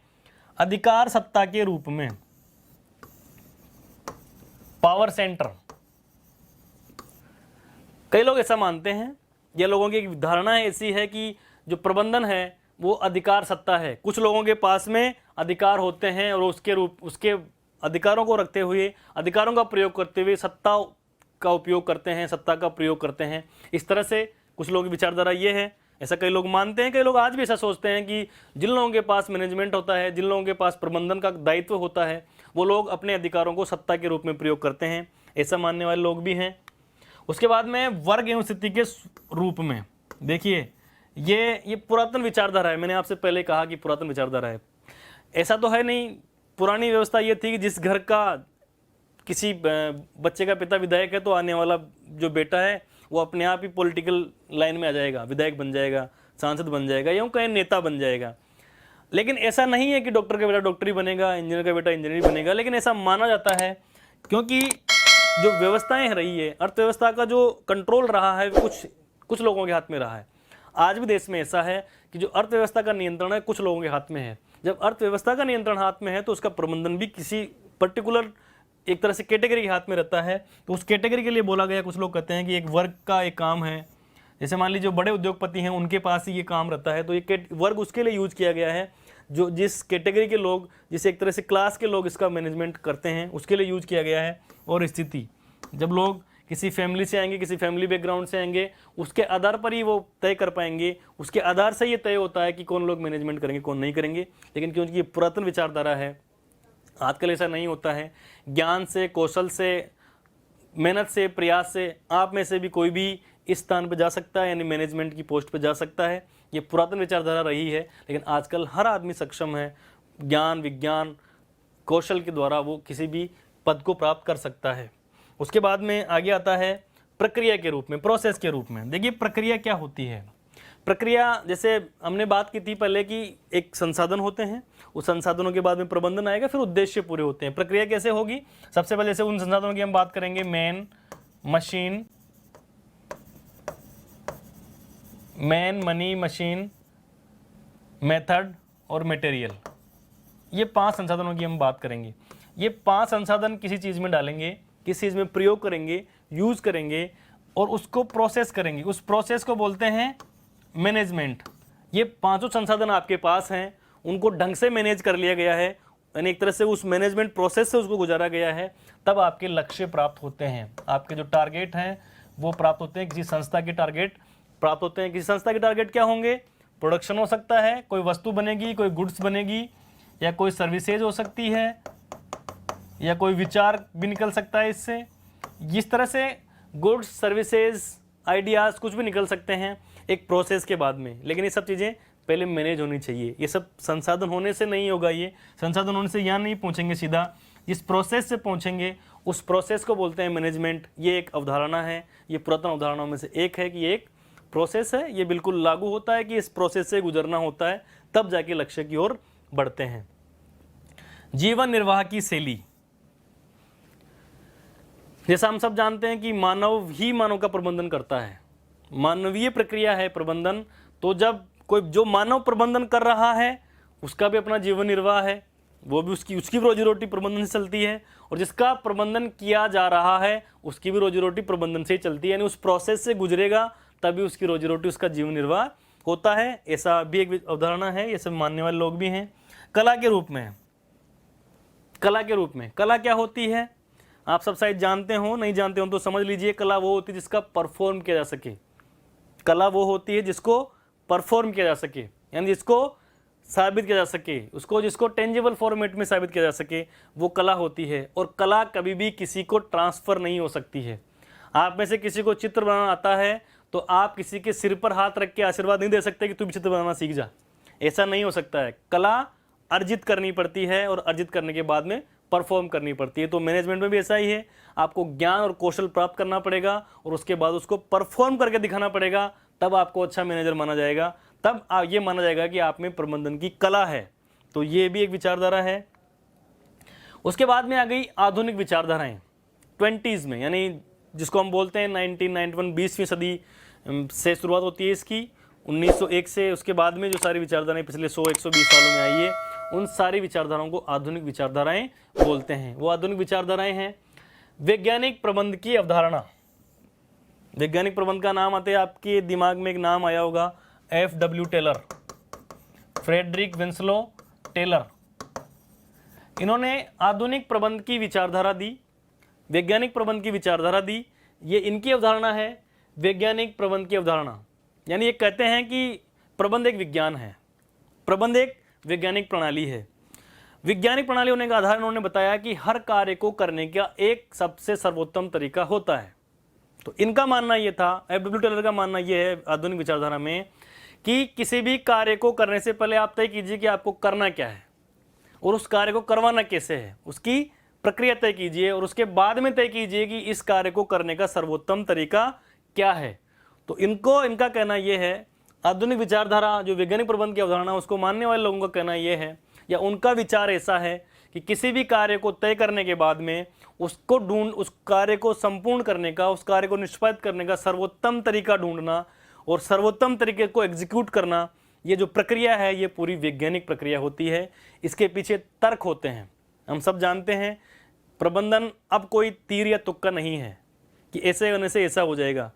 अधिकार सत्ता के रूप में पावर सेंटर, कई लोग ऐसा मानते हैं। ये लोगों की एक धारणा ऐसी है कि जो प्रबंधन है वो अधिकार सत्ता है। कुछ लोगों के पास में अधिकार होते हैं और उसके अधिकारों को रखते हुए, अधिकारों का प्रयोग करते हुए सत्ता का उपयोग करते हैं, सत्ता का प्रयोग करते हैं। इस तरह से कुछ लोगों की विचारधारा ये है। ऐसा कई लोग मानते हैं। कई लोग आज भी ऐसा सोचते हैं कि जिन लोगों के पास मैनेजमेंट होता है, जिन लोगों के पास प्रबंधन का दायित्व होता है, वो लोग अपने अधिकारों को सत्ता के रूप में प्रयोग करते हैं। ऐसा मानने वाले लोग भी हैं। उसके बाद में वर्ग एवं स्थिति के रूप में, देखिए ये पुरातन विचारधारा है। मैंने आपसे पहले कहा कि पुरातन विचारधारा है। ऐसा तो है नहीं। पुरानी व्यवस्था ये थी कि जिस घर का किसी बच्चे का पिता विधायक है तो आने वाला जो बेटा है वो अपने आप ही पॉलिटिकल लाइन में आ जाएगा, विधायक बन जाएगा, सांसद बन जाएगा, यूँ कहीं नेता बन जाएगा। लेकिन ऐसा नहीं है कि डॉक्टर का बेटा डॉक्टरी बनेगा, इंजीनियर का बेटा इंजीनियर बनेगा। लेकिन ऐसा माना जाता है क्योंकि जो व्यवस्थाएं रही है, अर्थव्यवस्था का जो कंट्रोल रहा है कुछ लोगों के हाथ में रहा है। आज भी देश में ऐसा है कि जो अर्थव्यवस्था का नियंत्रण है कुछ लोगों के हाथ में है। जब अर्थव्यवस्था का नियंत्रण हाथ में है तो उसका प्रबंधन भी किसी पर्टिकुलर एक तरह से कैटेगरी के हाथ में रहता है। तो उस कैटेगरी के लिए बोला गया, कुछ लोग कहते हैं कि एक वर्ग का एक काम है। जैसे मान लीजिए जो बड़े उद्योगपति हैं उनके पास ही ये काम रहता है, तो ये वर्ग उसके लिए यूज किया गया है। जो जिस कैटेगरी के लोग, जिस एक तरह से क्लास के लोग इसका मैनेजमेंट करते हैं उसके लिए यूज किया गया है। और स्थिति, जब लोग किसी फैमिली से आएंगे, किसी फैमिली बैकग्राउंड से आएंगे, उसके आधार पर ही वो तय कर पाएंगे। उसके आधार से ये तय होता है कि कौन लोग मैनेजमेंट करेंगे, कौन नहीं करेंगे। लेकिन क्योंकि ये पुरातन विचारधारा है, आजकल ऐसा नहीं होता है। ज्ञान से, कौशल से मेहनत से, प्रयास से आप में से भी कोई भी इस स्थान पर जा सकता है, यानी मैनेजमेंट की पोस्ट पर जा सकता है। ये पुरातन विचारधारा रही है, लेकिन आजकल हर आदमी सक्षम है, ज्ञान, विज्ञान, कौशल के द्वारा वो किसी भी पद को प्राप्त कर सकता है। उसके बाद में आगे आता है प्रक्रिया के रूप में, प्रोसेस के रूप में। देखिए प्रक्रिया क्या होती है। प्रक्रिया, जैसे हमने बात की थी पहले कि एक संसाधन होते हैं, उस संसाधनों के बाद में प्रबंधन आएगा, फिर उद्देश्य पूरे होते हैं। प्रक्रिया कैसे होगी? सबसे पहले जैसे उन संसाधनों की हम बात करेंगे, मैन, मनी, मशीन, मेथड और मटेरियल। ये 5 संसाधनों की हम बात करेंगे। ये 5 संसाधन किसी चीज़ में डालेंगे, किसी चीज़ में प्रयोग करेंगे, यूज़ करेंगे और उसको प्रोसेस करेंगे। उस प्रोसेस को बोलते हैं मैनेजमेंट। ये 5 संसाधन आपके पास हैं, उनको ढंग से मैनेज कर लिया गया है, यानी एक तरह से उस मैनेजमेंट प्रोसेस से उसको गुजारा गया है, तब आपके लक्ष्य प्राप्त होते हैं। आपके जो टारगेट हैं वो प्राप्त होते हैं, किसी संस्था के टारगेट प्राप्त होते हैं। किसी संस्था के टारगेट क्या होंगे? प्रोडक्शन हो सकता है, कोई वस्तु बनेगी, कोई गुड्स बनेगी, या कोई सर्विसेज हो सकती है, या कोई विचार भी निकल सकता है इससे। इस तरह से गुड्स, सर्विसेज, आइडियाज़ कुछ भी निकल सकते हैं एक प्रोसेस के बाद में, लेकिन ये सब चीज़ें पहले मैनेज होनी चाहिए। ये सब संसाधन होने से नहीं होगा, ये संसाधन होने से यहाँ नहीं पहुँचेंगे, सीधा इस प्रोसेस से पहुँचेंगे। उस प्रोसेस को बोलते हैं मैनेजमेंट। ये एक अवधारणा है, ये पुरातन अवधारणाओं में से एक है कि ये एक प्रोसेस है। ये बिल्कुल लागू होता है कि इस प्रोसेस से गुजरना होता है, तब जाके लक्ष्य की ओर बढ़ते हैं। जीवन निर्वाह की शैली, जैसा हम सब जानते हैं कि मानव ही मानव का प्रबंधन करता है, मानवीय प्रक्रिया है प्रबंधन। तो जब कोई जो मानव प्रबंधन कर रहा है उसका भी अपना जीवन निर्वाह है, वो भी उसकी रोजी रोटी प्रबंधन से चलती है, और जिसका प्रबंधन किया जा रहा है उसकी भी रोजी रोटी प्रबंधन से ही चलती है, यानी उस प्रोसेस से गुजरेगा तभी उसकी रोजी रोटी, उसका जीवन निर्वाह होता है। ऐसा भी एक अवधारणा है, ये सब मानने वाले लोग भी हैं। कला के रूप में, कला क्या होती है? आप सब शायद जानते हो, नहीं जानते हो तो समझ लीजिए। कला वो होती है जिसका परफॉर्म किया जा सके। कला वो होती है जिसको परफॉर्म किया जा सके, यानी जिसको साबित किया जा सके, जिसको टेंजिबल फॉर्मेट में साबित किया जा सके, वो कला होती है। और कला कभी भी किसी को ट्रांसफ़र नहीं हो सकती है। आप में से किसी को चित्र बनाना आता है तो आप किसी के सिर पर हाथ रख के आशीर्वाद नहीं दे सकते कि तू भी चित्र बनाना सीख जा, ऐसा नहीं हो सकता है। कला अर्जित करनी पड़ती है और अर्जित करने के बाद में परफॉर्म करनी पड़ती है। तो मैनेजमेंट में भी ऐसा ही है, आपको ज्ञान और कौशल प्राप्त करना पड़ेगा और उसके बाद उसको परफॉर्म करके दिखाना पड़ेगा, तब आपको अच्छा मैनेजर माना जाएगा, तब ये माना जाएगा कि आप में प्रबंधन की कला है। तो ये भी एक विचारधारा है। उसके बाद में आ गई आधुनिक विचारधाराएं 20s में, यानी जिसको हम बोलते हैं 1991, 20वीं सदी से शुरुआत होती है इसकी, 1901 से। उसके बाद में जो सारी विचारधाराएं पिछले 100-120 सालों में आई है, उन सारी विचारधाराओं को आधुनिक विचारधाराएं बोलते हैं। वो आधुनिक विचारधाराएं हैं वैज्ञानिक प्रबंध की अवधारणा। वैज्ञानिक प्रबंध का नाम आते हैं, आपके दिमाग में एक नाम आया होगा, F.W. Taylor, Frederick Winslow Taylor. इन्होंने आधुनिक प्रबंध की विचारधारा दी, वैज्ञानिक प्रबंध की विचारधारा दी। ये इनकी अवधारणा है, वैज्ञानिक प्रबंध की अवधारणा। यानी ये कहते हैं कि प्रबंध एक विज्ञान है, प्रबंध एक वैज्ञानिक प्रणाली है। वैज्ञानिक प्रणाली होने का आधार इन्होंने बताया कि हर कार्य को करने का एक सबसे सर्वोत्तम तरीका होता है। तो इनका मानना ये था, F.W. टेलर का मानना ये है आधुनिक विचारधारा में, कि किसी भी कार्य को करने से पहले आप तय कीजिए कि आपको करना क्या है और उस कार्य को करवाना कैसे है, उसकी प्रक्रिया तय कीजिए और उसके बाद में तय कीजिए कि इस कार्य को करने का सर्वोत्तम तरीका क्या है। तो इनका कहना यह है, आधुनिक विचारधारा जो वैज्ञानिक प्रबंध की अवधारणा उसको मानने वाले लोगों का कहना यह है, या उनका विचार ऐसा है कि किसी भी कार्य को तय करने के बाद में उस कार्य को संपूर्ण करने का, उस कार्य को निष्पादित करने का सर्वोत्तम तरीका ढूंढना और सर्वोत्तम तरीके को एग्जीक्यूट करना, ये जो प्रक्रिया है ये पूरी वैज्ञानिक प्रक्रिया होती है। इसके पीछे तर्क होते हैं। हम सब जानते हैं प्रबंधन अब कोई तीर या तुक्का नहीं है कि ऐसे होने से ऐसा हो जाएगा।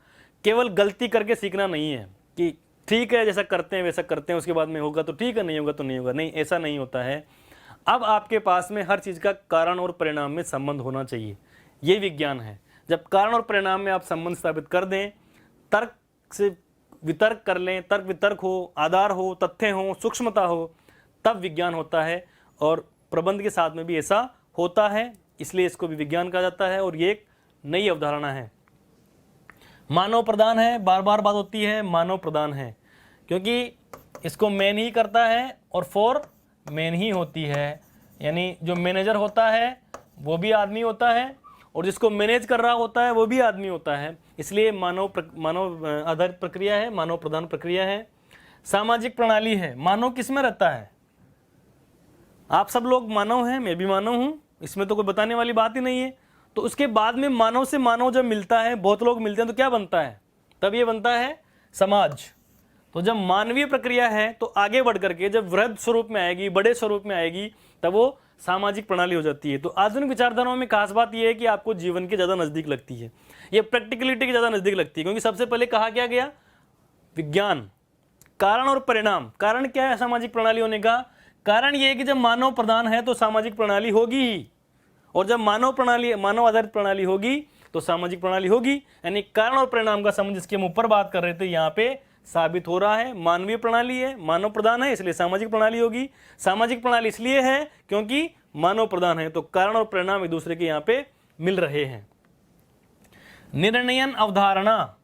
केवल गलती करके सीखना नहीं है कि ठीक है जैसा करते हैं वैसा करते हैं, उसके बाद में होगा तो ठीक है, नहीं होगा तो नहीं होगा। नहीं, ऐसा नहीं होता है। अब आपके पास में हर चीज़ का कारण और परिणाम में संबंध होना चाहिए। ये विज्ञान है। जब कारण और परिणाम में आप संबंध स्थापित कर दें, तर्क से वितर्क कर लें, तर्क वितर्क हो, आधार हो, तथ्य हो, सूक्ष्मता हो, तब विज्ञान होता है। और प्रबंध के साथ में भी ऐसा होता है, इसलिए इसको भी विज्ञान कहा जाता है। और ये एक नई अवधारणा है। मानव प्रधान है, बार बार बात होती है मानव प्रधान है, क्योंकि इसको मैन ही करता है और फॉर मैन ही होती है, यानी जो मैनेजर होता है वो भी आदमी होता है और जिसको मैनेज कर रहा होता है वो भी आदमी होता है, इसलिए मानव आधारित प्रक्रिया है, मानव प्रधान प्रक्रिया है। सामाजिक प्रणाली है, मानव किस में रहता है? आप सब लोग मानव हैं, मैं भी मानव हूं, इसमें तो कोई बताने वाली बात ही नहीं है। तो उसके बाद में मानव से मानव जब मिलता है, बहुत लोग मिलते हैं, तो क्या बनता है? तब ये बनता है समाज। तो जब मानवीय प्रक्रिया है तो आगे बढ़ करके जब वृहद स्वरूप में आएगी, बड़े स्वरूप में आएगी, तब वो सामाजिक प्रणाली हो जाती है। तो आधुनिक विचारधाराओं में खास बात यह है कि आपको जीवन के ज़्यादा नज़दीक लगती है, ये प्रैक्टिकलिटी के ज़्यादा नज़दीक लगती है, क्योंकि सबसे पहले कहा क्या गया? विज्ञान, कारण और परिणाम। कारण क्या है सामाजिक प्रणाली होने का? कारण ये है कि जब मानव प्रधान है तो सामाजिक प्रणाली होगी ही, और जब मानव आधारित प्रणाली होगी तो सामाजिक प्रणाली होगी। यानी कारण और परिणाम का संबंध जिसके हम ऊपर बात कर रहे थे यहाँ पे साबित हो रहा है। मानवीय प्रणाली है, मानव प्रधान है, इसलिए सामाजिक प्रणाली होगी। सामाजिक प्रणाली इसलिए है क्योंकि मानव प्रधान है, तो कारण और परिणाम एक दूसरे के यहाँ पे मिल रहे हैं। निर्णयन अवधारणा,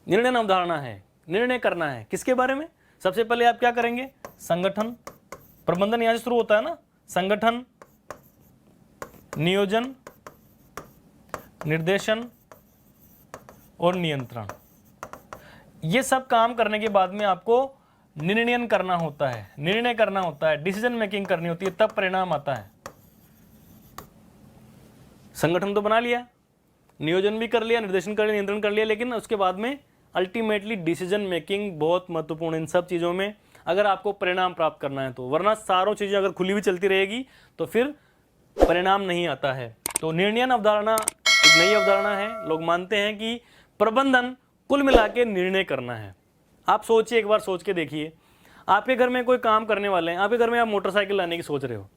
निर्णयन अवधारणा है, निर्णय करना है किसके बारे में? सबसे पहले आप क्या करेंगे? संगठन, प्रबंधन यहां से शुरू होता है ना, संगठन, नियोजन, निर्देशन और नियंत्रण, ये सब काम करने के बाद में आपको निर्णयन करना होता है, निर्णय करना होता है, डिसीजन मेकिंग करनी होती है, तब परिणाम आता है। संगठन तो बना लिया, नियोजन भी कर लिया, निर्देशन कर लिया, नियंत्रण कर लिया, लेकिन उसके बाद में अल्टीमेटली डिसीजन मेकिंग बहुत महत्वपूर्ण इन सब चीज़ों में, अगर आपको परिणाम प्राप्त करना है तो। वरना सारों चीज़ें अगर खुली हुई चलती रहेगी तो फिर परिणाम नहीं आता है। तो निर्णयन अवधारणा एक नई अवधारणा है। लोग मानते हैं कि प्रबंधन कुल मिला के निर्णय करना है। आप सोचिए, एक बार सोच के देखिए, आपके घर में कोई काम करने वाले हैं, आपके घर में आप मोटरसाइकिल लाने की सोच रहे हो,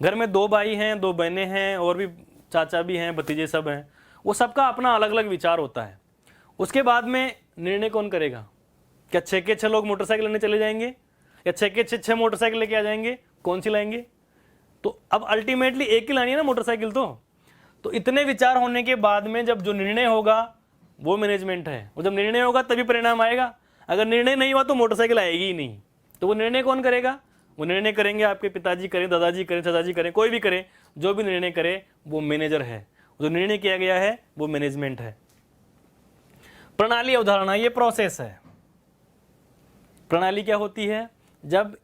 घर में 2 भाई हैं, 2 बहनें हैं, और भी चाचा भी हैं, भतीजे सब हैं, वो सबका अपना अलग अलग विचार होता है। उसके बाद में निर्णय कौन करेगा? क्या 6 के 6 लोग मोटरसाइकिल लेने चले जाएंगे, या 6 के 6 मोटरसाइकिल लेके आ जाएंगे? कौन सी लाएंगे? तो अब अल्टीमेटली एक ही लानी है ना मोटरसाइकिल। तो इतने विचार होने के बाद में जब जो निर्णय होगा वो मैनेजमेंट है, और जब निर्णय होगा तभी परिणाम आएगा। अगर निर्णय नहीं हुआ तो मोटरसाइकिल आएगी ही नहीं। तो वो निर्णय कौन करेगा? वो निर्णय करेंगे आपके पिताजी करें, दादाजी करें, चाचाजी करें, कोई भी करे, जो भी निर्णय करे वो मैनेजर है। जो निर्णय किया गया है वो मैनेजमेंट है। प्रणाली अवधारणा, ये प्रोसेस है। प्रणाली क्या होती है? जब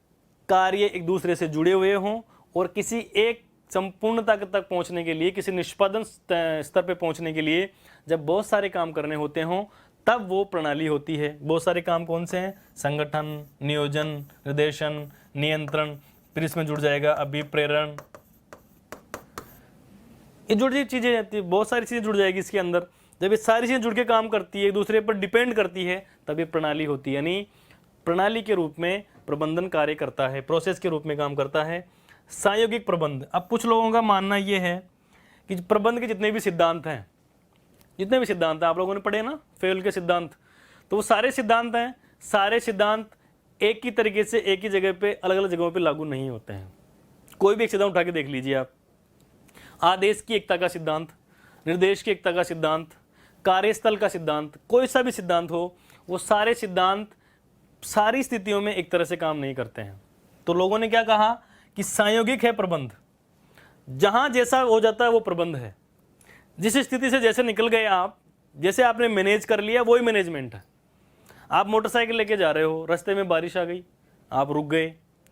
कार्य एक दूसरे से जुड़े हुए हों और किसी एक संपूर्णता तक पहुंचने के लिए, किसी निष्पादन स्तर पे पहुंचने के लिए जब बहुत सारे काम करने होते हों, तब वो प्रणाली होती है। बहुत सारे काम कौन से हैं? संगठन, नियोजन, निर्देशन, नियंत्रण, फिर इसमें जुड़ जाएगा अभिप्रेरण, ये जुड़ जाए चीज़ें रहती है, बहुत सारी चीज़ें जुड़ जाएगी इसके अंदर। जब ये सारी चीज़ें जुड़ के काम करती है, एक दूसरे पर डिपेंड करती है, तब ये प्रणाली होती है। यानी प्रणाली के रूप में प्रबंधन कार्य करता है, प्रोसेस के रूप में काम करता है। सांयोगिक प्रबंध, अब कुछ लोगों का मानना ये है कि प्रबंध के जितने भी सिद्धांत हैं, आप लोगों ने पढ़े ना फेल के सिद्धांत, तो वो सारे सिद्धांत हैं, सारे सिद्धांत एक ही तरीके से एक ही जगह पे अलग अलग जगहों पे लागू नहीं होते हैं। कोई भी एक सिद्धांत उठा के देख लीजिए आप। आदेश की एकता का सिद्धांत, निर्देश की एकता का सिद्धांत, कार्यस्थल का सिद्धांत, कोई सा भी सिद्धांत हो, वो सारे सिद्धांत सारी स्थितियों में एक तरह से काम नहीं करते हैं। तो लोगों ने क्या कहा कि संयोगिक है प्रबंध, जहां जैसा हो जाता है वो प्रबंध है। जिस स्थिति से जैसे निकल गए आप, जैसे आपने मैनेज कर लिया, वही मैनेजमेंट है। आप मोटरसाइकिल लेके जा रहे हो, रास्ते में बारिश आ गई, आप रुक गए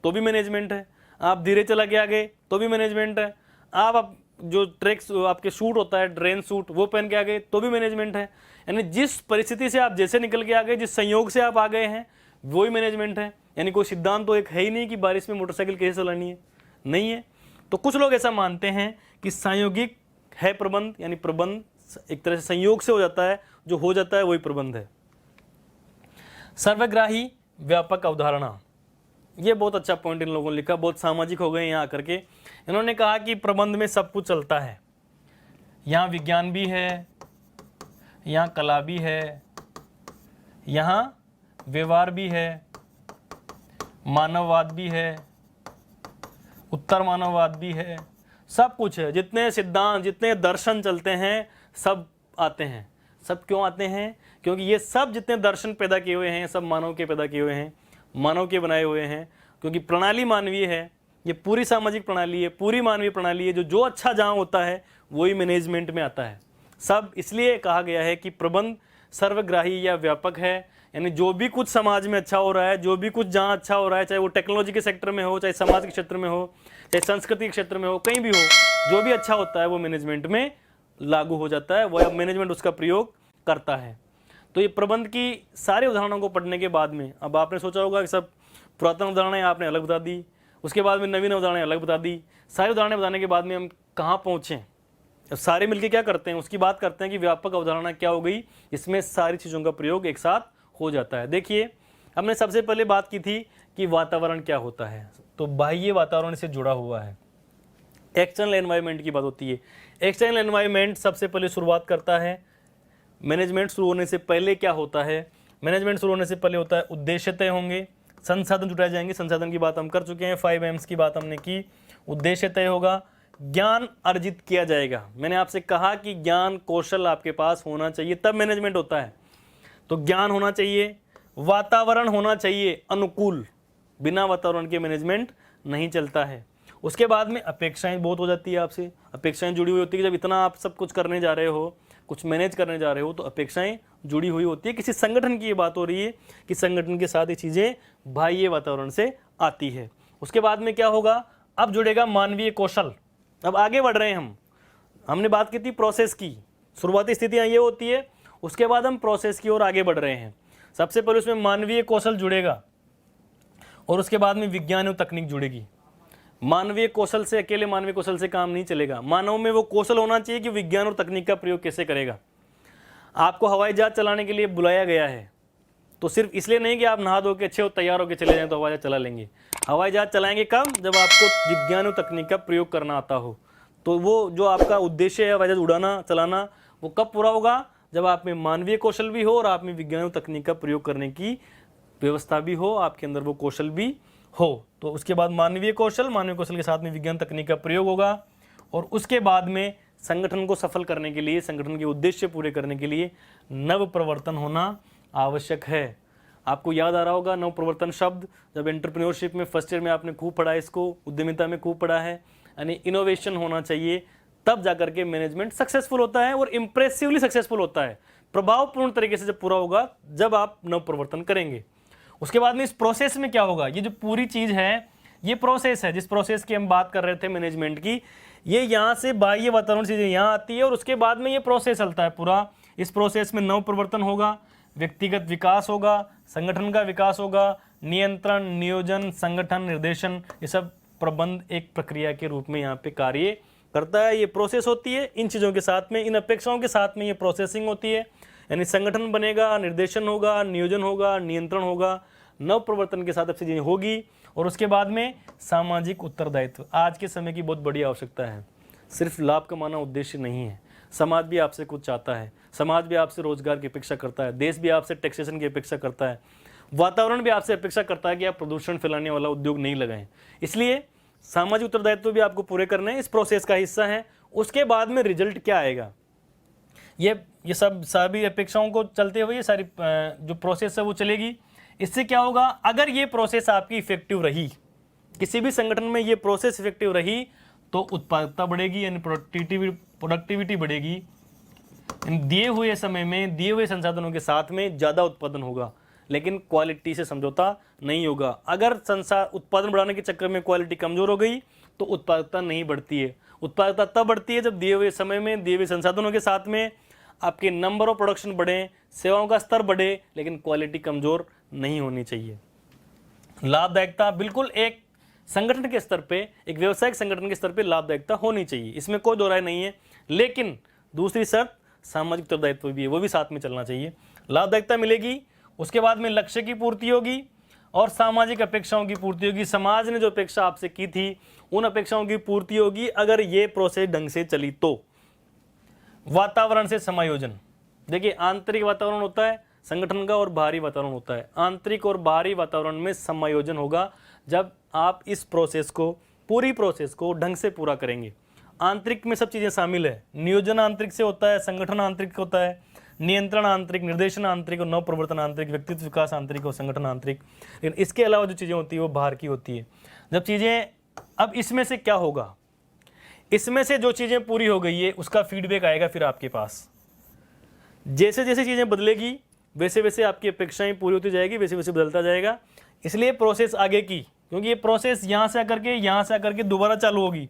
तो भी मैनेजमेंट है। आप धीरे चला के आ गए तो भी मैनेजमेंट है। आप जो ट्रैक्स आपके सूट होता है, रेन सूट, वो पहन के आ गए तो भी मैनेजमेंट है। यानी जिस परिस्थिति से आप जैसे निकल के आ गए, जिस संयोग से आप आ गए हैं, वही मैनेजमेंट है। यानी कोई सिद्धांत तो एक है ही नहीं कि बारिश में मोटरसाइकिल कैसे चलानी है, नहीं है। तो कुछ लोग ऐसा मानते हैं कि संयोगिक है प्रबंध, यानी प्रबंध एक तरह से संयोग से हो जाता है, जो हो जाता है वही प्रबंध है। सर्वग्राही व्यापक अवधारणा, ये बहुत अच्छा पॉइंट इन लोगों ने लिखा, बहुत सामाजिक हो गए यहाँ आकर के। इन्होंने कहा कि प्रबंध में सब कुछ चलता है, यहाँ विज्ञान भी है, यहाँ कला भी है, यहाँ व्यवहार भी है, मानववाद भी है, उत्तर मानववाद भी है, सब कुछ है, जितने सिद्धांत जितने दर्शन चलते हैं सब आते हैं। सब क्यों आते हैं? क्योंकि ये सब जितने दर्शन पैदा किए हुए हैं सब मानव के पैदा किए हुए हैं, मानव के बनाए हुए हैं। क्योंकि प्रणाली मानवीय है, ये पूरी सामाजिक प्रणाली है, पूरी मानवीय प्रणाली है। जो अच्छा जहाँ होता है वही मैनेजमेंट में आता है। सब इसलिए कहा गया है कि प्रबंध सर्वग्राही या व्यापक है, यानी जो भी कुछ समाज में अच्छा हो रहा है, जो भी कुछ जहाँ अच्छा हो रहा है, चाहे वो टेक्नोलॉजी के सेक्टर में हो, चाहे समाज के क्षेत्र में हो, चाहे संस्कृति के क्षेत्र में हो, कहीं भी हो, जो भी अच्छा होता है वो मैनेजमेंट में लागू हो जाता है, वह मैनेजमेंट उसका प्रयोग करता है। तो ये प्रबंध की सारे उदाहरणों को पढ़ने के बाद में अब आपने सोचा होगा कि सब पुरातन उदाहरणें आपने अलग बता दी, उसके बाद में नवीन उदाहरणें अलग बता दी। सारी उदाहरणें बताने के बाद में हम कहाँ पहुँचें, अब सारे मिलके क्या करते हैं उसकी बात करते हैं कि व्यापक अवधारणा क्या हो गई, इसमें सारी चीज़ों का प्रयोग एक साथ हो जाता है। देखिए, हमने सबसे पहले बात की थी कि वातावरण क्या होता है, तो बाह्य वातावरण से जुड़ा हुआ है। एक्सटर्नल एनवायरनमेंट की बात होती है। एक्सटर्नल एनवायरनमेंट सबसे पहले शुरुआत करता है। मैनेजमेंट शुरू होने से पहले क्या होता है? मैनेजमेंट शुरू होने से पहले होता है उद्देश्य तय होंगे, संसाधन जुटाए जाएंगे। संसाधन की बात हम कर चुके हैं, 5 M's की बात हमने की। उद्देश्य तय होगा, ज्ञान अर्जित किया जाएगा। मैंने आपसे कहा कि ज्ञान कौशल आपके पास होना चाहिए, तब मैनेजमेंट होता है। तो ज्ञान होना चाहिए, वातावरण होना चाहिए अनुकूल, बिना वातावरण के मैनेजमेंट नहीं चलता है। उसके बाद में अपेक्षाएं बहुत हो जाती है आपसे, अपेक्षाएं जुड़ी हुई होती है। जब इतना आप सब कुछ करने जा रहे हो, कुछ मैनेज करने जा रहे हो, तो अपेक्षाएं जुड़ी हुई होती है। किसी संगठन की ये बात हो रही है कि संगठन के साथ ये चीज़ें बाह्य वातावरण से आती है। उसके बाद में क्या होगा? अब जुड़ेगा मानवीय कौशल। अब आगे बढ़ रहे हैं हमने बात की थी प्रोसेस की, शुरुआती स्थितियाँ ये होती है, उसके बाद हम प्रोसेस की ओर आगे बढ़ रहे हैं। सबसे पहले उसमें मानवीय कौशल जुड़ेगा और उसके बाद में विज्ञान और तकनीक जुड़ेगी। मानवीय कौशल से, अकेले मानवीय कौशल से काम नहीं चलेगा। मानव में वो कौशल होना चाहिए कि विज्ञान और तकनीक का प्रयोग कैसे करेगा। आपको हवाई जहाज चलाने के लिए बुलाया गया है, तो सिर्फ इसलिए नहीं कि आप नहा धो के अच्छे हो तैयार होकर चले जाएं तो हवाई जहाज चला लेंगे। हवाई जहाज चलाएंगे कब? जब आपको विज्ञान और तकनीक का प्रयोग करना आता हो। तो वो जो आपका उद्देश्य है हवाई जहाज उड़ाना चलाना, वो कब पूरा होगा? जब आप में मानवीय कौशल भी हो और आप में विज्ञान और तकनीक का प्रयोग करने की व्यवस्था भी हो, आपके अंदर वो कौशल भी हो। तो उसके बाद मानवीय कौशल के साथ में विज्ञान तकनीक का प्रयोग होगा। और उसके बाद में संगठन को सफल करने के लिए, संगठन के उद्देश्य पूरे करने के लिए नव प्रवर्तन होना आवश्यक है। आपको याद आ रहा होगा नव प्रवर्तन शब्द, जब एंटरप्रेन्योरशिप में फर्स्ट ईयर में आपने खूब पढ़ा है, इसको उद्यमिता में खूब पढ़ा है। यानी इनोवेशन होना चाहिए, तब जाकर के मैनेजमेंट सक्सेसफुल होता है और इम्प्रेसिवली सक्सेसफुल होता है। प्रभावपूर्ण तरीके से जब पूरा होगा, जब आप नव प्रवर्तन करेंगे। उसके बाद में इस प्रोसेस में क्या होगा? ये जो पूरी चीज है, ये प्रोसेस है, जिस प्रोसेस की हम बात कर रहे थे मैनेजमेंट की, ये यहाँ से बाह्य वातावरण से यहाँ आती है और उसके बाद में ये प्रोसेस चलता है पूरा। इस प्रोसेस में नव प्रवर्तन होगा, व्यक्तिगत विकास होगा, संगठन का विकास होगा, नियंत्रण, नियोजन, संगठन, निर्देशन, ये सब प्रबंध एक प्रक्रिया के रूप में यहाँ पे कार्य करता है। ये प्रोसेस होती है, इन चीज़ों के साथ में, इन अपेक्षाओं के साथ में ये प्रोसेसिंग होती है। यानी संगठन बनेगा, निर्देशन होगा, नियोजन होगा, नियंत्रण होगा, नव प्रवर्तन के साथ अब चीजें होगी। और उसके बाद में सामाजिक उत्तरदायित्व आज के समय की बहुत बड़ी आवश्यकता है। सिर्फ लाभ कमाना उद्देश्य नहीं है, समाज भी आपसे कुछ चाहता है, समाज भी आपसे रोजगार की अपेक्षा करता है, देश भी आपसे टैक्सेशन की अपेक्षा करता है, वातावरण भी आपसे अपेक्षा करता है कि आप प्रदूषण फैलाने वाला उद्योग नहीं लगाएं। इसलिए सामाजिक उत्तरदायित्व भी आपको पूरे करने हैं, इस प्रोसेस का हिस्सा है। उसके बाद में रिजल्ट क्या आएगा, ये सब सभी अपेक्षाओं को चलते हुए ये सारी जो प्रोसेस है वो चलेगी। इससे क्या होगा? अगर ये प्रोसेस आपकी इफेक्टिव रही, किसी भी संगठन में ये प्रोसेस इफेक्टिव रही, तो उत्पादकता बढ़ेगी, यानी प्रोडक्टिविटी बढ़ेगी। दिए हुए समय में, दिए हुए संसाधनों के साथ में ज़्यादा उत्पादन होगा, लेकिन क्वालिटी से समझौता नहीं होगा। अगर उत्पादन बढ़ाने के चक्कर में क्वालिटी कमजोर हो गई तो उत्पादकता नहीं बढ़ती है। उत्पादकता तब बढ़ती है जब दिए हुए समय में, दिए हुए संसाधनों के साथ में आपके नंबर ऑफ प्रोडक्शन बढ़े, सेवाओं का स्तर बढ़े, लेकिन क्वालिटी कमजोर नहीं होनी चाहिए। लाभदायकता बिल्कुल एक संगठन के स्तर पे, एक व्यवसायिक संगठन के स्तर पे लाभदायकता होनी चाहिए, इसमें कोई दो राय नहीं है। लेकिन दूसरी शर्त सामाजिक उत्तरदायित्व भी है, वो भी साथ में चलना चाहिए। लाभदायकता मिलेगी, उसके बाद में लक्ष्य की पूर्ति होगी और सामाजिक अपेक्षाओं की पूर्ति होगी। समाज ने जो अपेक्षा आपसे की थी उन अपेक्षाओं की पूर्ति होगी अगर ये प्रोसेस ढंग से चली तो। वातावरण से समायोजन, देखिए आंतरिक वातावरण होता है संगठन का और बाहरी वातावरण होता है। आंतरिक और बाहरी वातावरण में समायोजन होगा जब आप इस प्रोसेस को, पूरी प्रोसेस को ढंग से पूरा करेंगे। आंतरिक में सब चीज़ें शामिल है। नियोजन आंतरिक से होता है, संगठन आंतरिक होता है, नियंत्रण आंतरिक, निर्देशन आंतरिक और नव प्रवर्तन आंतरिक, व्यक्तित्व विकास आंतरिक और संगठन आंतरिक। लेकिन इसके अलावा जो चीज़ें होती है वो बाहर की होती है। जब चीज़ें, अब इसमें से क्या होगा, इसमें से जो चीज़ें पूरी हो गई है उसका फीडबैक आएगा फिर आपके पास। जैसे जैसे चीज़ें बदलेगी वैसे वैसे आपकी अपेक्षाएं पूरी होती जाएगी, वैसे वैसे बदलता जाएगा। इसलिए प्रोसेस आगे की, क्योंकि ये प्रोसेस यहाँ से आकर के दोबारा चालू होगी,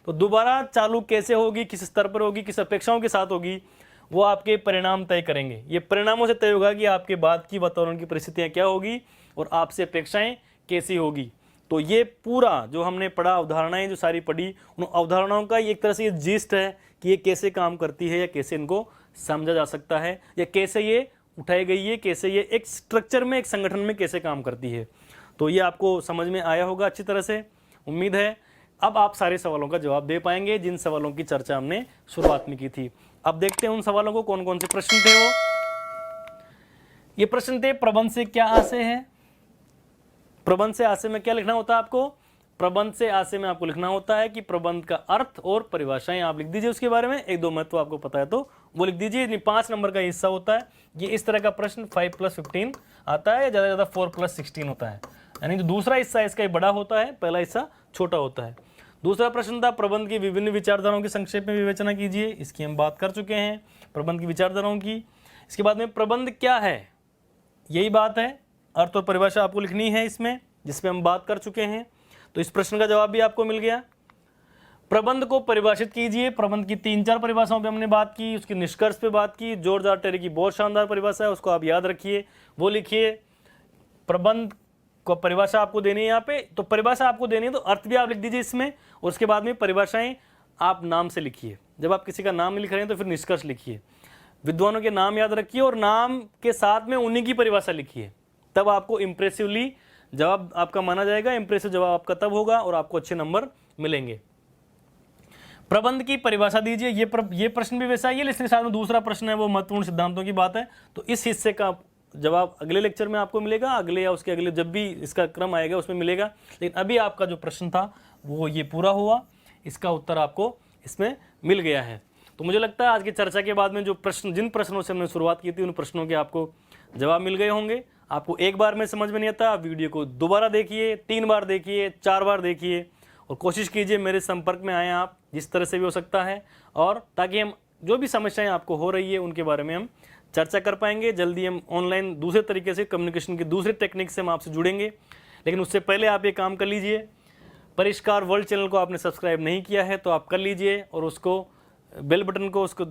तो दोबारा चालू कैसे होगी, किस स्तर पर होगी, किस अपेक्षाओं के साथ होगी, वो आपके परिणाम तय करेंगे। ये परिणामों से तय होगा कि आपके बाद की वातावरण की परिस्थितियाँ क्या होगी और आपसे अपेक्षाएँ कैसी होगी। तो ये पूरा जो हमने पढ़ा, अवधारणाएं जो सारी पढ़ी, उन अवधारणाओं का एक तरह से ये जिस्ट है कि ये कैसे काम करती है या कैसे इनको समझा जा सकता है या कैसे ये उठाई गई है, कैसे ये एक स्ट्रक्चर में, एक संगठन में कैसे काम करती है। तो ये आपको समझ में आया होगा अच्छी तरह से, उम्मीद है। अब आप सारे सवालों का जवाब दे पाएंगे जिन सवालों की चर्चा हमने शुरुआत में की थी। अब देखते हैं उन सवालों को, कौन कौन से प्रश्न थे वो। ये प्रश्न थे, प्रबंध से क्या आशय है। प्रबंध से आशय में क्या लिखना होता है आपको? प्रबंध से आशय में आपको लिखना होता है कि प्रबंध का अर्थ और परिभाषाएं आप लिख दीजिए। उसके बारे में एक दो महत्व आपको पता है तो वो लिख दीजिए। 5 नंबर का हिस्सा होता है ये। इस तरह का प्रश्न 5+15 आता है या ज़्यादा से ज़्यादा 4+16 होता है, यानी जो दूसरा हिस्सा इसका ये बड़ा होता है, पहला हिस्सा छोटा होता है। दूसरा प्रश्न था, प्रबंध की विभिन्न विचारधाराओं की संक्षेप में विवेचना कीजिए। इसकी हम बात कर चुके हैं, प्रबंध की विचारधाराओं की। इसके बाद में प्रबंध क्या है, यही बात है। अर्थ और परिभाषा आपको लिखनी है इसमें, जिसपे हम बात कर चुके हैं। तो इस प्रश्न का जवाब भी आपको मिल गया। प्रबंध को परिभाषित कीजिए। प्रबंध की 3-4 परिभाषाओं पे हमने बात की, उसके निष्कर्ष पे बात की। जॉर्ज आर टेरी की बहुत शानदार परिभाषा है, उसको आप याद रखिए, वो लिखिए। प्रबंध को परिभाषा आपको देनी है यहाँ पे, तो परिभाषा आपको देनी है तो अर्थ भी आप लिख दीजिए इसमें, और उसके बाद में परिभाषाएं आप नाम से लिखिए। जब आप किसी का नाम नहीं लिख रहे हैं तो फिर निष्कर्ष लिखिए। विद्वानों के नाम याद रखिए और नाम के साथ में उन्हीं की परिभाषा लिखिए, तब आपको इंप्रेसिवली जवाब आपका माना जाएगा। इंप्रेसिव जवाब आपका तब होगा और आपको अच्छे नंबर मिलेंगे। प्रबंध की परिभाषा दीजिए। ये प्रश्न भी वैसा ही है, इसके साथ में दूसरा प्रश्न है वो महत्वपूर्ण सिद्धांतों की बात है। तो इस हिस्से का जवाब अगले लेक्चर में आपको मिलेगा, अगले या उसके अगले जब भी इसका क्रम आएगा उसमें मिलेगा। लेकिन अभी आपका जो प्रश्न था वो ये पूरा हुआ, इसका उत्तर आपको इसमें मिल गया है। तो मुझे लगता है आज की चर्चा के बाद में जो प्रश्न, जिन प्रश्नों से हमने शुरुआत की थी, उन प्रश्नों के आपको जवाब मिल गए होंगे। आपको एक बार में समझ में नहीं आता, वीडियो को दोबारा देखिए, 3 बार देखिए, 4 बार देखिए और कोशिश कीजिए मेरे संपर्क में आएँ आप, जिस तरह से भी हो सकता है, और ताकि हम जो भी समस्याएं आपको हो रही है उनके बारे में हम चर्चा कर पाएंगे। जल्दी हम ऑनलाइन दूसरे तरीके से, कम्युनिकेशन की दूसरे टेक्निक से हम आपसे जुड़ेंगे। लेकिन उससे पहले आप ये काम कर लीजिए, परिष्कार वर्ल्ड चैनल को आपने सब्सक्राइब नहीं किया है तो आप कर लीजिए, और उसको बेल बटन को उसको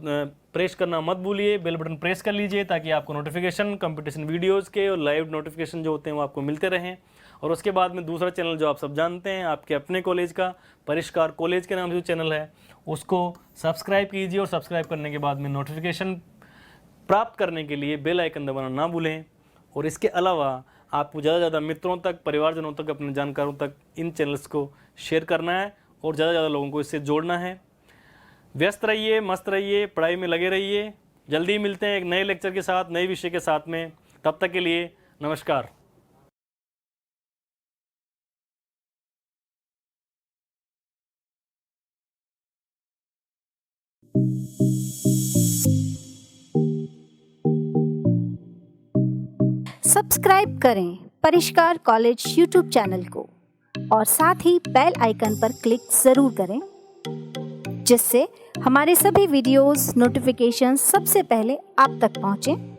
प्रेस करना मत भूलिए। बेल बटन प्रेस कर लीजिए ताकि आपको नोटिफिकेशन कंपटीशन वीडियोस के और लाइव नोटिफिकेशन जो होते हैं वो आपको मिलते रहें। और उसके बाद में दूसरा चैनल जो आप सब जानते हैं, आपके अपने कॉलेज का, परिष्कार कॉलेज के नाम से जो चैनल है, उसको सब्सक्राइब कीजिए। और सब्सक्राइब करने के बाद में नोटिफिकेशन प्राप्त करने के लिए बेल आइकन दबाना ना भूलें। और इसके अलावा आपको ज़्यादा से ज़्यादा मित्रों तक, परिवारजनों तक, अपने जानकारों तक इन चैनल्स को शेयर करना है और ज़्यादा से ज़्यादा लोगों को इससे जोड़ना है। व्यस्त रहिए, मस्त रहिए, पढ़ाई में लगे रहिए। जल्दी मिलते हैं एक नए लेक्चर के साथ, नए विषय के साथ में। तब तक के लिए नमस्कार। सब्सक्राइब करें परिष्कार कॉलेज यूट्यूब चैनल को और साथ ही बेल आइकन पर क्लिक जरूर करें, जिससे हमारे सभी वीडियोस, नोटिफिकेशंस सबसे पहले आप तक पहुंचें।